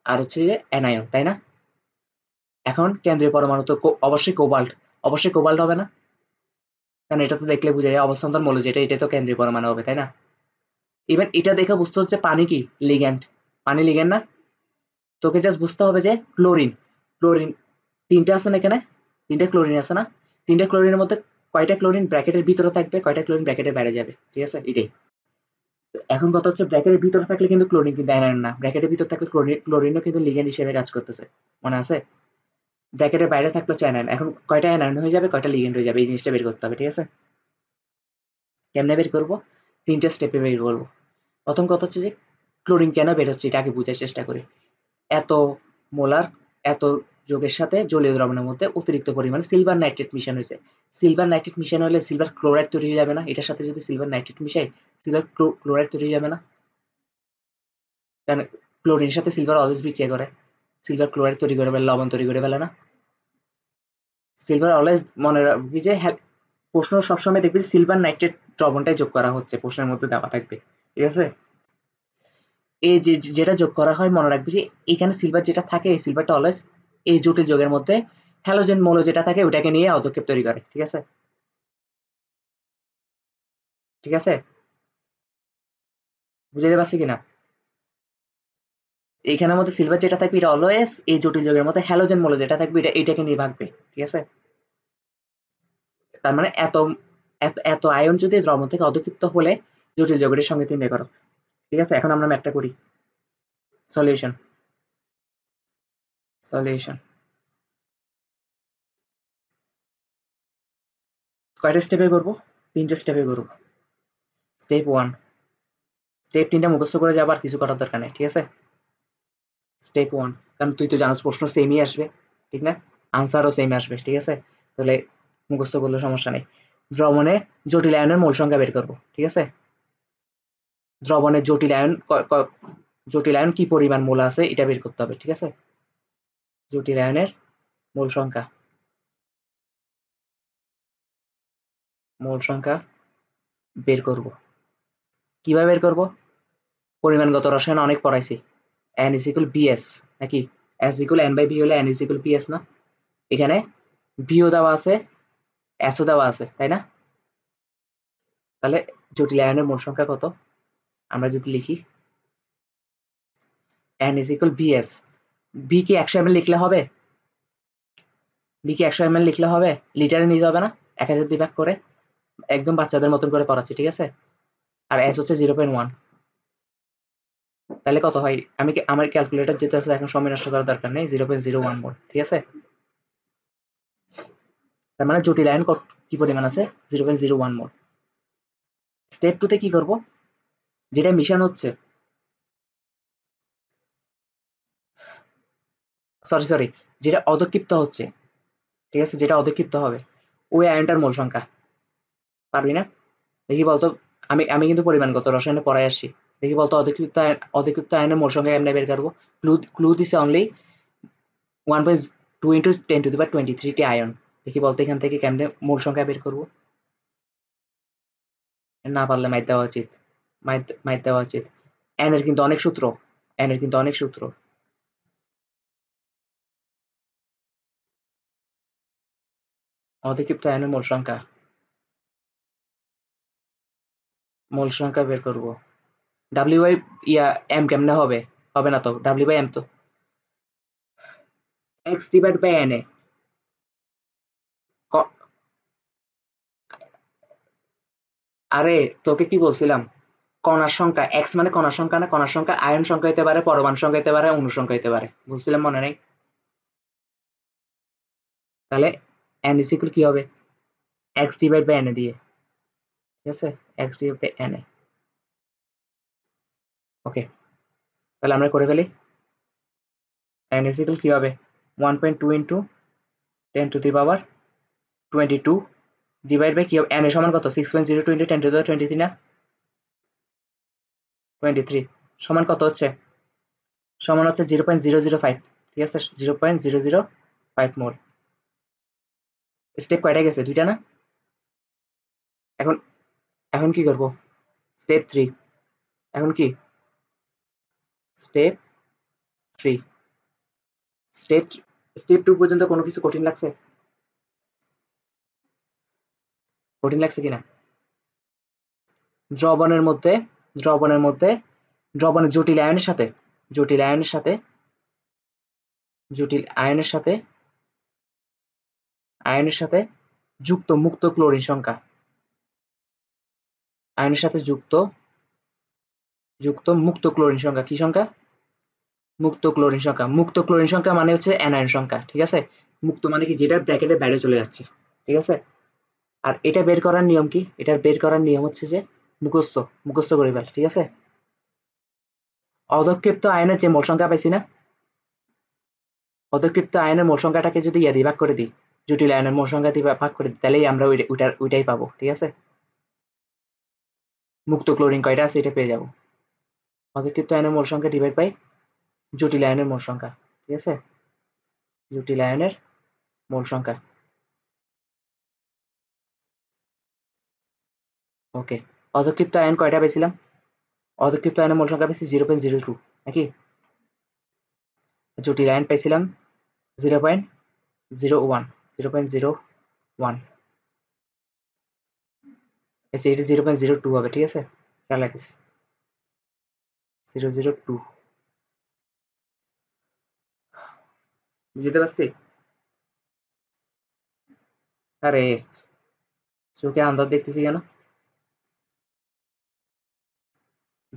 আর হচ্ছে যে অ্যানায়ন, তাই না। এখন কেন্দ্রীয় পরমাণু তো অবশ্যই কোবাল্ট, অবশ্যই কোবাল্ট হবে না, কারণ এটা তো দেখলে বোঝা যায় অবস্থান্তর মৌল যেটা, এটা তো কেন্দ্রীয় পরমাণু হবে, তাই না। ইভেন এটা দেখে বুঝতে হচ্ছে পানি কি লিগ্যান্ড, পানি লিগ্যান্ড না। তোকে জাস্ট বুঝতে হবে যে ক্লোরিন, ক্লোরিন তিনটা আছে না এখানে, তিনটা ক্লোরিন আছে না, তিনটা ক্লোরিনের মধ্যে কয়টা ক্লোরিন ব্র্যাকেটের ভিতরে থাকবে, কয়টা ক্লোরিন ব্র্যাকেটের বাইরে যাবে, ঠিক আছে, এটাই। এখন কথা হচ্ছে ব্র্যাকেটের ভিতরে থাকলে কিন্তু ক্লোরিন কিন্তু অ্যানায়ন না, ব্র্যাকেটের ভিতরে থাকলে ক্লোরিনও কিন্তু লিগ্যান্ড হিসেবে কাজ করতেছে, মনে আছে। ব্র্যাকেটের বাইরে থাকলে হচ্ছে অ্যানায়ন, এখন কয়টা অ্যানায়ন হয়ে যাবে কয়টা লিগ্যান্ড হয়ে যাবে এই জিনিসটা বের করতে হবে, ঠিক আছে। কেমনে বের করবো, তিনটা স্টেপে বের করবো। প্রথম কথা হচ্ছে যে ক্লোরিন কেন বের হচ্ছে এটা আগে বোঝার চেষ্টা করি। এত মোলার, এত যোগের সাথে জলীয় দ্রবণের মধ্যে অতিরিক্ত পরিমাণে সিলভার নাইট্রেট মিশান হয়েছে। সিলভার নাইট্রেট মিশানো হলে সিলভার ক্লোরাইড তৈরি হয়ে যাবে না, এটার সাথে যদি সিলভার নাইট্রেট মিশাই সিলভার ক্লোরাইড তৈরি হয়ে যাবে না, কারণ ক্লোরিনের সাথে সিলভার অলওয়েজ বিক্রিয়া করে, সিলভার ক্লোরাইড তৈরি করে ফেলে, লবণ তৈরি করে ফেলে না। সিলভার অলওয়েজ মনে রাখবি যে প্রশ্ন সবসময় দেখবি সিলভার নাইট্রেট দ্রবণটাই যোগ করা হচ্ছে, প্রশ্নের মধ্যে দেওয়া থাকবে, ঠিক আছে। এই যে যেটা যোগ করা হয় মনে রাখবি যে এখানে সিলভার যেটা থাকে এই সিলভারটা অলওয়েজ এই জটিল যোগের মধ্যে হ্যালোজেন মৌল যেটা থাকে ওটাকে নিয়ে অদক্ষেপ তৈরি করে, ঠিক আছে, ঠিক আছে, বুঝতে পারছি কিনা। এইখানের মধ্যে সিলভার যেটা থাকবে এটা অলওয়েজ এই জটিল যোগের মধ্যে হ্যালোজেন মৌল যেটা থাকবে এটা এটাকে নিয়ে ভাগবে, ঠিক আছে। তার মানে এত এত এত আয়ন যদি দ্রবণ থেকে অদক্ষিপ্ত হলে জটিল যোগের সঙ্গে নির্ণয় করো, ঠিক আছে। এখন আমরা ম্যাথটা করি, সলিউশন, সলিউশন কয়টা স্টেপে করবো, তিনটা স্টেপে করবো। স্টেপ ওয়ান, স্টেপ তিনটা মুখস্থ করে যাবো, আর কিছু করার দরকার নেই, ঠিক আছে। স্টেপ ওয়ান, কারণ তুই তো জানাস প্রশ্ন সেমই আসবে, ঠিক না, আনসারও সেম আসবে, ঠিক আছে, তাহলে মুখস্থ করলে সমস্যা নেই। দ্রবণে জটিল আয়নের মোল সংখ্যা বের করব, ঠিক আছে? দ্রবণের জটিল আয়ন কি পরিমাণ মোল আছে এটা বের করতে হবে, ঠিক আছে? জটিল আয়নের মোল সংখ্যা বের করব। কিভাবে বের করব? পরিমাণগত রসায়ন অনেক পড়াইছি। n is equal bs নাকি s equal n by b হলে n is equal bs না? এখানে b ও দেওয়া আছে, s ও দেওয়া আছে, তাই না? তাহলে জটিল আয়নের মোল সংখ্যা কত? আমরা যদি লিখি n is equal bs, b কি 100 ml লিখলে হবে? b কি 100 ml লিখলে হবে? লিটারে নিতে হবে না? 1000 দিয়ে ভাগ করে একদম বাচ্চাদের মতন করে পড়াচ্ছি, ঠিক আছে? আর s হচ্ছে 0.1। তাহলে কত হয়? আমার ক্যালকুলেটর যেটা আছে এখন সময় নষ্ট করার দরকার নেই, 0.01 মোল, ঠিক আছে? তার মানে জটিল আয়ন কি পরিমাণ আছে? 0.01 মোল। স্টেপ 2 তে কি করব? যেটা মিশন হচ্ছে, সরি যেটা অধক্ষিপ্ত হচ্ছে, ঠিক আছে, যেটা অধক্ষিপ্ত হবে ওই আয়নটার মোল সংখ্যা পারবি না? দেখি বলতো। আমি কিন্তু পরিমাণগত রসায়নে পড়ায় আসছি। দেখি বলতো অধক্ষিপ্ত আয়নের মোল সংখ্যা কেমনে বের করবো? ক্লু দিছে only 1.2 into 10 to the power 23 T ion. দেখি বলতো এখান থেকে কেমনে মোল সংখ্যা বের করবো? না পারলে মাইর দেওয়া উচিত, মাইর দেওয়া উচিত। এন এর কিন্তু অনেক সূত্র, এন এর কিন্তু অনেক সূত্র। অধক্ষিপ্ত আয়নের মোল সংখ্যা বের করবো। ডাব্লিউ বাই এম কেমনে হবে? হবে না তো, ডাব্লিউ বাই এম তো X divide by N A. আরে তোকে কি বলছিলাম? কণার সংখ্যা এক্স মানে কণার সংখ্যা না? কণার সংখ্যা আয়ন সংখ্যা হতে পারে, পরমাণু সংখ্যা হতে পারে, অণু সংখ্যা হতে পারে, বুঝছিলাম মনে নেই? তাহলে এন ইজ ইকুয়াল কি হবে? X divide by N A দিয়ে, ঠিক আছে? X divide by N A. Okay, তাহলে আমরা করে ফেলি। এন ইজ ইকুয়াল কি হবে? 1.2 into 10 to the power 22 divide by কি হবে? এন এর সমান কত? 6.02 ইন্টু 10 to the power 23 না? 23 সমান কত হচ্ছে? সমান হচ্ছে 0.005, ঠিক আছে? 0.005 মোল। স্টেপ কয়টা গেছে? 2টা না? এখন এখন কি করব? স্টেপ 3। এখন কি? স্টেপ 3। স্টেপ স্টেপ 2 পর্যন্ত কোনো কিছু কঠিন লাগছে? কঠিন লাগছে কিনা? দ্রবণের মধ্যে দ্রবণের মধ্যে দ্রবণের জটিল আয়নের সাথে জটিল আয়নের সাথে জটিল আয়নের সাথে যুক্ত মুক্ত ক্লোরিন সংখ্যা, আয়নের সাথে যুক্ত মুক্ত ক্লোরিন সংখ্যা, কি সংখ্যা? মুক্ত ক্লোরিন সংখ্যা। মুক্ত ক্লোরিন সংখ্যা মানে হচ্ছে অ্যানায়ন সংখ্যা, ঠিক আছে? মুক্ত মানে কি? যেটা ব্র্যাকেটের বাইরে চলে যাচ্ছে, ঠিক আছে? আর এটা বের করার নিয়ম কি? এটার বের করার নিয়ম হচ্ছে যে মুখস্থ করে ফেল, ঠিক আছে? অধক্ষিপ্ত আয়নের যে মোল সংখ্যা পাইছি না, অধক্ষিপ্ত আয়নের মোল সংখ্যাটাকে যদি ইয়া দিয়ে ভাগ করে দিই, জটিল আয়নের মোল সংখ্যা দিয়ে ভাগ করে দিই, তাহলেই আমরা ওইটাই পাবো, ঠিক আছে? মুক্ত ক্লোরিন কয়টা আছে এটা পেয়ে যাবো। অধক্ষিপ্ত আয়নের মোল সংখ্যা ডিভাইড বাই জটিল আয়নের মোল সংখ্যা, ঠিক আছে? জটিল আয়নের মোল সংখ্যা। ওকে, অধক্ষিপ্ত আয়ন কয়টা পেয়েছিলাম? অধক্ষিপ্ত আয়নের মোল সংখ্যা পেয়েছি 0.02 নাকি? জটিল আয়ন পেয়েছিলাম 0.01। 0.01, আচ্ছা এটা 0.02 হবে, ঠিক আছে? খেয়াল রাখিস 0.02। বুঝতে পারছি? আরে চোখে আন্দাজ দেখতেছি কেন?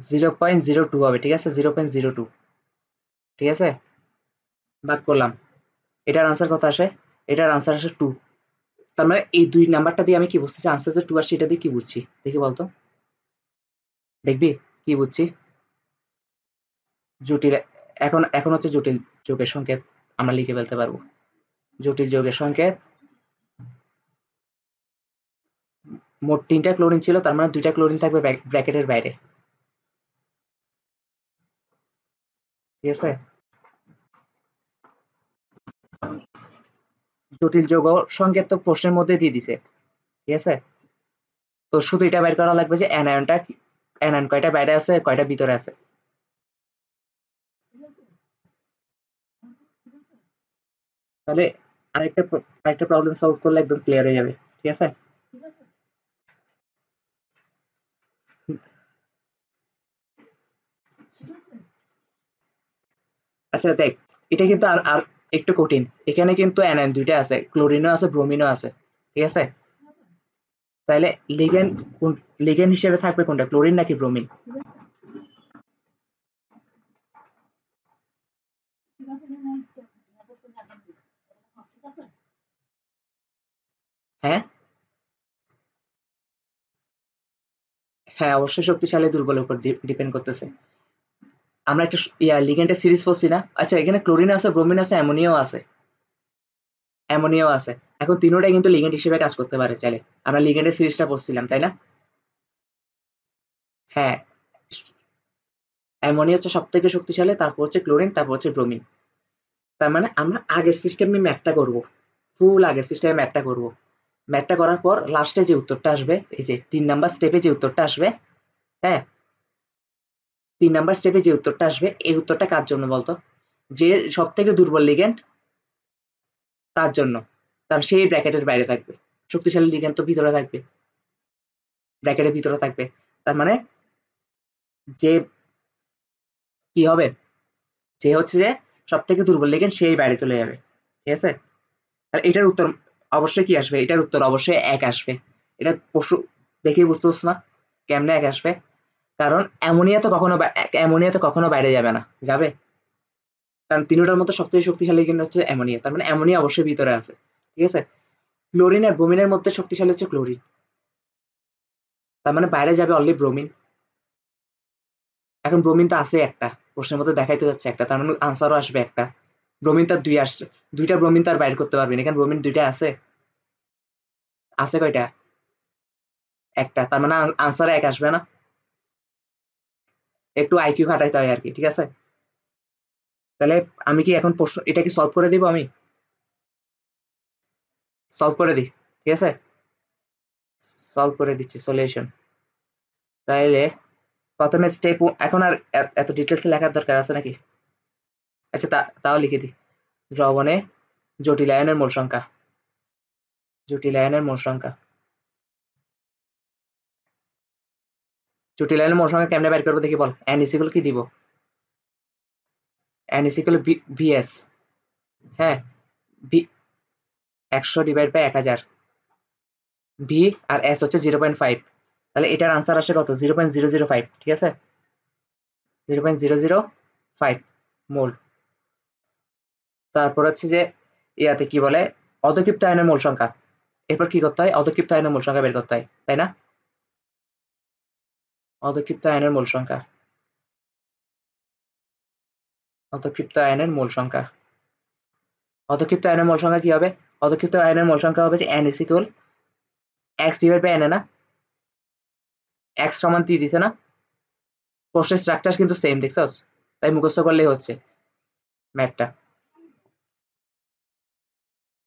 0.02 হবে, ঠিক আছে? 0.02, ঠিক আছে? ভাগ করলাম। এটার আনসার কত আসে? এটার আনসার আসে 2। তার মানে এই 2 নাম্বারটা দিয়ে আমি কি বুঝতেছি? আনসার যে 2 আসছে এটা দিয়ে কি বুঝছি দেখি বলতো? দেখবি কি বুঝছি? জটিল, এখন হচ্ছে জটিল যৌগের সংকেত আমরা লিখে ফেলতে পারবো। জটিল যৌগের সংকেত মোট 3টা ক্লোরিন ছিল, তার মানে 2টা ক্লোরিন থাকবে ব্র্যাকেটের বাইরে। ঠিক আছে, জটিল যৌগ সংকেত তো প্রশ্নের মধ্যে দিয়ে দিছে। ঠিক আছে, তো শুধু এটা বের করা লাগবে যে অ্যানায়ন কয়টা বাইরে আছে, কয়টা ভিতরে আছে। তাহলে আরেকটা প্রবলেম সলভ করলে একদম ক্লিয়ার হয়ে যাবে। ঠিক আছে, আচ্ছা দেখ, এটা কিন্তু আর আর একটু কঠিন। এখানে কিন্তু অ্যানায়ন 2টা আছে, ক্লোরিনও আছে, ব্রোমিনও আছে। ঠিক আছে, তাহলে লিগেন্ড লিগেন্ড হিসেবে থাকবে কোনটা, ক্লোরিন নাকি ব্রোমিন? হ্যাঁ, হ্যাঁ অবশ্যই শক্তিশালী দুর্বলের উপর ডিপেন্ড করতেছে। আমরা একটা লিগেন্ডের সিরিজ পড়ছি না? আচ্ছা, এখানে ক্লোরিন আছে, ব্রোমিন আছে, অ্যামোনিয়াও আছে। এখন তিনোটাই কিন্তু লিগেন্ড হিসেবে কাজ করতে পারে চাইলে। আমরা লিগেন্ডের সিরিজটা পড়ছিলাম, তাই না? হ্যাঁ, অ্যামোনিয়া হচ্ছে সব থেকে শক্তিশালী, তারপর হচ্ছে ক্লোরিন, তারপর হচ্ছে ব্রোমিন। তার মানে আমরা আগের সিস্টেমে ম্যাথটা করব, ফুল আগের সিস্টেমে ম্যাথটা করব। ম্যাথটা করার পর লাস্টে যে উত্তরটা আসবে, এই যে 3 নাম্বার স্টেপে যে উত্তরটা আসবে, হ্যাঁ, 3 নাম্বার স্টেপে যে উত্তরটা আসবে, এই উত্তরটা কার জন্য বলতো? যে সব থেকে দুর্বল লিগেন্ড তার জন্য। কারণ সেই ব্র্যাকেটের বাইরে থাকবে, শক্তিশালী লিগেন্ড তো ভিতরে থাকবে, ব্র্যাকেটের ভিতরে থাকবে। তার মানে যে কি হবে, যে হচ্ছে যে সব থেকে দুর্বল লিগেন্ড সেই বাইরে চলে যাবে। ঠিক আছে, আর এটার উত্তর অবশ্যই কি আসবে, এটার উত্তর অবশ্যই 1 আসবে। এটা পশু দেখেই বুঝতে পারছো না কেমনে 1 আসবে? কারণ অ্যামোনিয়া তো কখনো বাইরে যাবে না, যাবে? কারণ তিনটার মধ্যে সবথেকে শক্তিশালী কিন্তু হচ্ছে অ্যামোনিয়া, তার মানে অ্যামোনিয়া অবশ্যই ভিতরে আছে। ঠিক আছে, ক্লোরিন আর ব্রোমিনের মধ্যে শক্তিশালী হচ্ছে ক্লোরিন, তার মানে বাইরে যাবে অনলি ব্রোমিন। এখন ব্রোমিন তো আছে একটা, প্রশ্নের মধ্যে দেখাইতে যাচ্ছে একটা, তার মানে আনসারও আসবে একটা। ব্রোমিন তার 2 আসছে, 2টা ব্রোমিন তো আর বাইর করতে পারবেন, এখানে ব্রোমিন 2টা আছে। আছে কয়টা? একটা, তার মানে আনসারে 1 আসবে না। একটু আইকিউ খাটাইতে হয় আর কি। ঠিক আছে, তাহলে আমি কি এখন প্রশ্ন এটা কি সলভ করে দিব? আমি সলভ করে দিই, ঠিক আছে, সলভ করে দিচ্ছি সলিউশন। তাইলে প্রথমে স্টেপ, এখন আর এত ডিটেলসে লেখার দরকার আছে নাকি? আচ্ছা, তাও লিখে দিই। দ্রবণে জটিল আয়নের মোল সংখ্যা, জটিল আয়নের মোল সংখ্যা, জটিল আয়নের মোল সংখ্যা কেমনে বের করবো দেখি বল। এন ইজ ইকুয়াল কি দিব? N is equal V S. হ্যাঁ, ভি 100 ডিভাইড বাই 1000, ভি আর এস হচ্ছে 0.5। তাহলে এটার আনসার আসে কত? 0.005। ঠিক আছে, 0.005 মোল। তারপর হচ্ছে যে ইয়াতে কি বলে, অধক্ষিপ্ত আয়নের মোল সংখ্যা। এরপর কি করতে হয়? অধক্ষিপ্ত আয়নের মোল সংখ্যা বের করতে হয়, তাই না? অধক্ষিপ্ত আয়নের মোল সংখ্যা, অধক্ষিপ্ত আয়নের মোল সংখ্যা, অধক্ষিপ্ত আয়নের মোল সংখ্যা কি হবে? অধক্ষিপ্ত আয়নের মোল সংখ্যা হবে যে n is equal x divide by n, না x সমান 3 দিছে না? কোষের স্ট্রাকচার কিন্তু সেম, দেখছস? তাই মুখস্থ করলেই হচ্ছে ম্যাথটা।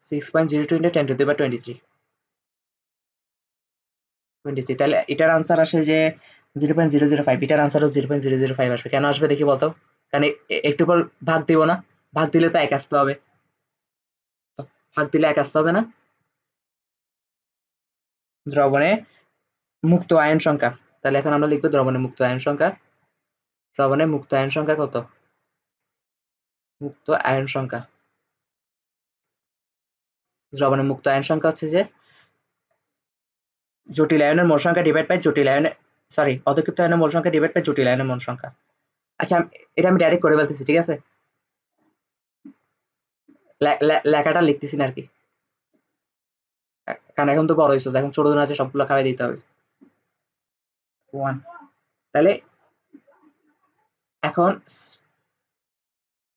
6.02 × 10⁻23, 23। তাহলে এটার আনসার আসে যে 0.005। এটার আনসারও 0.005 আসবে। কেন আসবে দেখি বলতো? কারণ একটু পর ভাগ দিব না, ভাগ দিলে তো 1 আসতে হবে, ভাগ দিলে 1 আসতে হবে না? দ্রবণে মুক্ত আয়ন সংখ্যা, তাহলে এখন আমরা লিখবো দ্রবণে মুক্ত আয়ন সংখ্যা। দ্রবণে মুক্ত আয়ন সংখ্যা কত? মুক্ত আয়ন সংখ্যা, দ্রবণে মুক্ত আয়ন সংখ্যা হচ্ছে যে জটিল আয়নের মোল সংখ্যা ডিভাইড বাই জটিল আয়নের, সরি, অধক্ষিপ্ত আয়নের মোল সংখ্যা ডিভাইড বাই জটিল আয়নের মোল সংখ্যা। আচ্ছা, এটা আমি ডাইরেক্ট করে ফেলতেছি, ঠিক আছে, লেখাটা লিখতেছি না আর কি, কারণ এখন তো বড় হয়েছে, এখন ছোট আছে, সবগুলো খাওয়াই দিতে হবে। 1, তাহলে এখন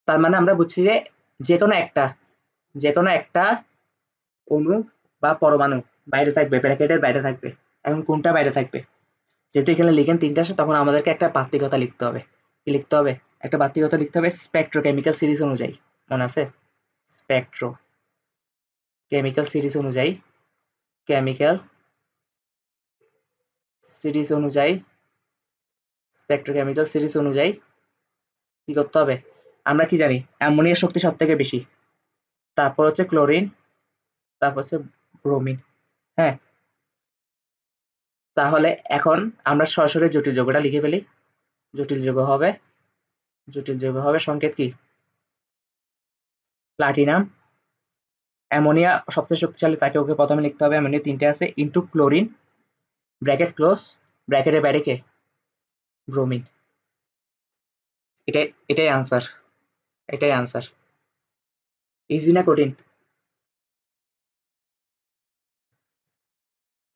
তার মানে আমরা বুঝছি যে যে কোনো একটা অণু বা পরমাণু বাইরে থাকবে, ব্র্যাকেটের বাইরে থাকবে, এখন কোনটা বাইরে থাকবে? যেহেতু এখানে লিগেন্ড 3টা আসে, তখন আমাদেরকে একটা বাধ্যকতা লিখতে হবে। কি লিখতে হবে? একটা বাধ্যকতা লিখতে হবে স্পেকট্রোকেমিক্যাল সিরিজ অনুযায়ী। মনে আছে? স্পেকট্রোকেমিক্যাল সিরিজ অনুযায়ী, কেমিক্যাল সিরিজ অনুযায়ী, স্পেকট্রোকেমিক্যাল সিরিজ অনুযায়ী কি করতে হবে? আমরা কি জানি? অ্যামোনিয়ার শক্তি সবথেকে বেশি, তারপর হচ্ছে ক্লোরিন, তারপর হচ্ছে ব্রোমিন। হ্যাঁ, তাহলে এখন আমরা সরাসরি জটিল যৌগটা লিখে ফেলি। জটিল যৌগ হবে, জটিল যৌগ হবে সংকেত কি? প্লাটিনাম। অ্যামোনিয়া সবচেয়ে শক্তিশালী, তাকে ওকে প্রথমে লিখতে হবে। অ্যামোনিয়া 3টে আছে, ইনটু ক্লোরিন, ব্র্যাকেট ক্লোজ, ব্র্যাকেটের বাইরে কে? ব্রোমিন। এটাই এটাই আনসার, এটাই আনসার। ইজি না কঠিন?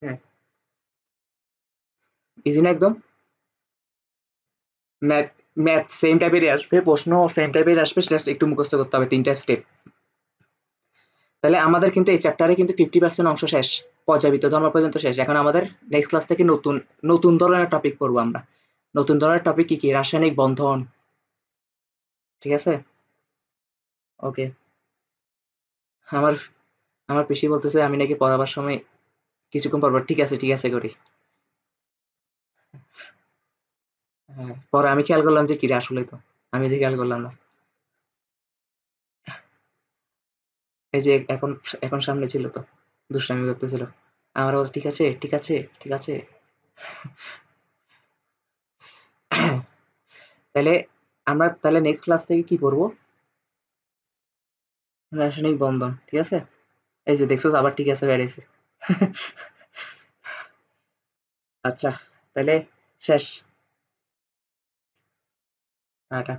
হ্যাঁ, ইজি না একদম? ম্যাথ ম্যাথ সেম টাইপেরই আসবে, প্রশ্ন সেম টাইপের আসবে, জাস্ট একটু মুখস্থ করতে হবে 3টা স্টেপ। তাহলে আমাদের কিন্তু এই চ্যাপ্টারে কিন্তু 50% অংশ শেষ, পর্যাবৃত্ত ধর্ম পর্যন্ত শেষ। এখন আমাদের নেক্সট ক্লাস থেকে নতুন নতুন ধরনের টপিক পড়বো আমরা। নতুন ধরনের টপিক কি কি? রাসায়নিক বন্ধন। ঠিক আছে? ওকে। আমার আমার পিসি বলতেছে আমি নাকি পড়াবার সময় কিছুক্ষণ পর পর ঠিক আছে ঠিক আছে করি। হ্যাঁ, পরে আমি খেয়াল করলাম যে কিরে আসলে তো আমি এদিকে খেয়াল করলাম না। এই যে এখন এখন সামনে ছিল তো, দুষ্টামি করতেছিল। আমার বলছে, ঠিক আছে ঠিক আছে ঠিক আছে। তাহলে আমরা তাহলে নেক্সট ক্লাস থেকে কি পড়বো? রাসায়নিক বন্ধন, ঠিক আছে? এই যে দেখছো তো, আবার ঠিক আছে বেড়েছে। আচ্ছা, তাহলে শেষ। টাটা।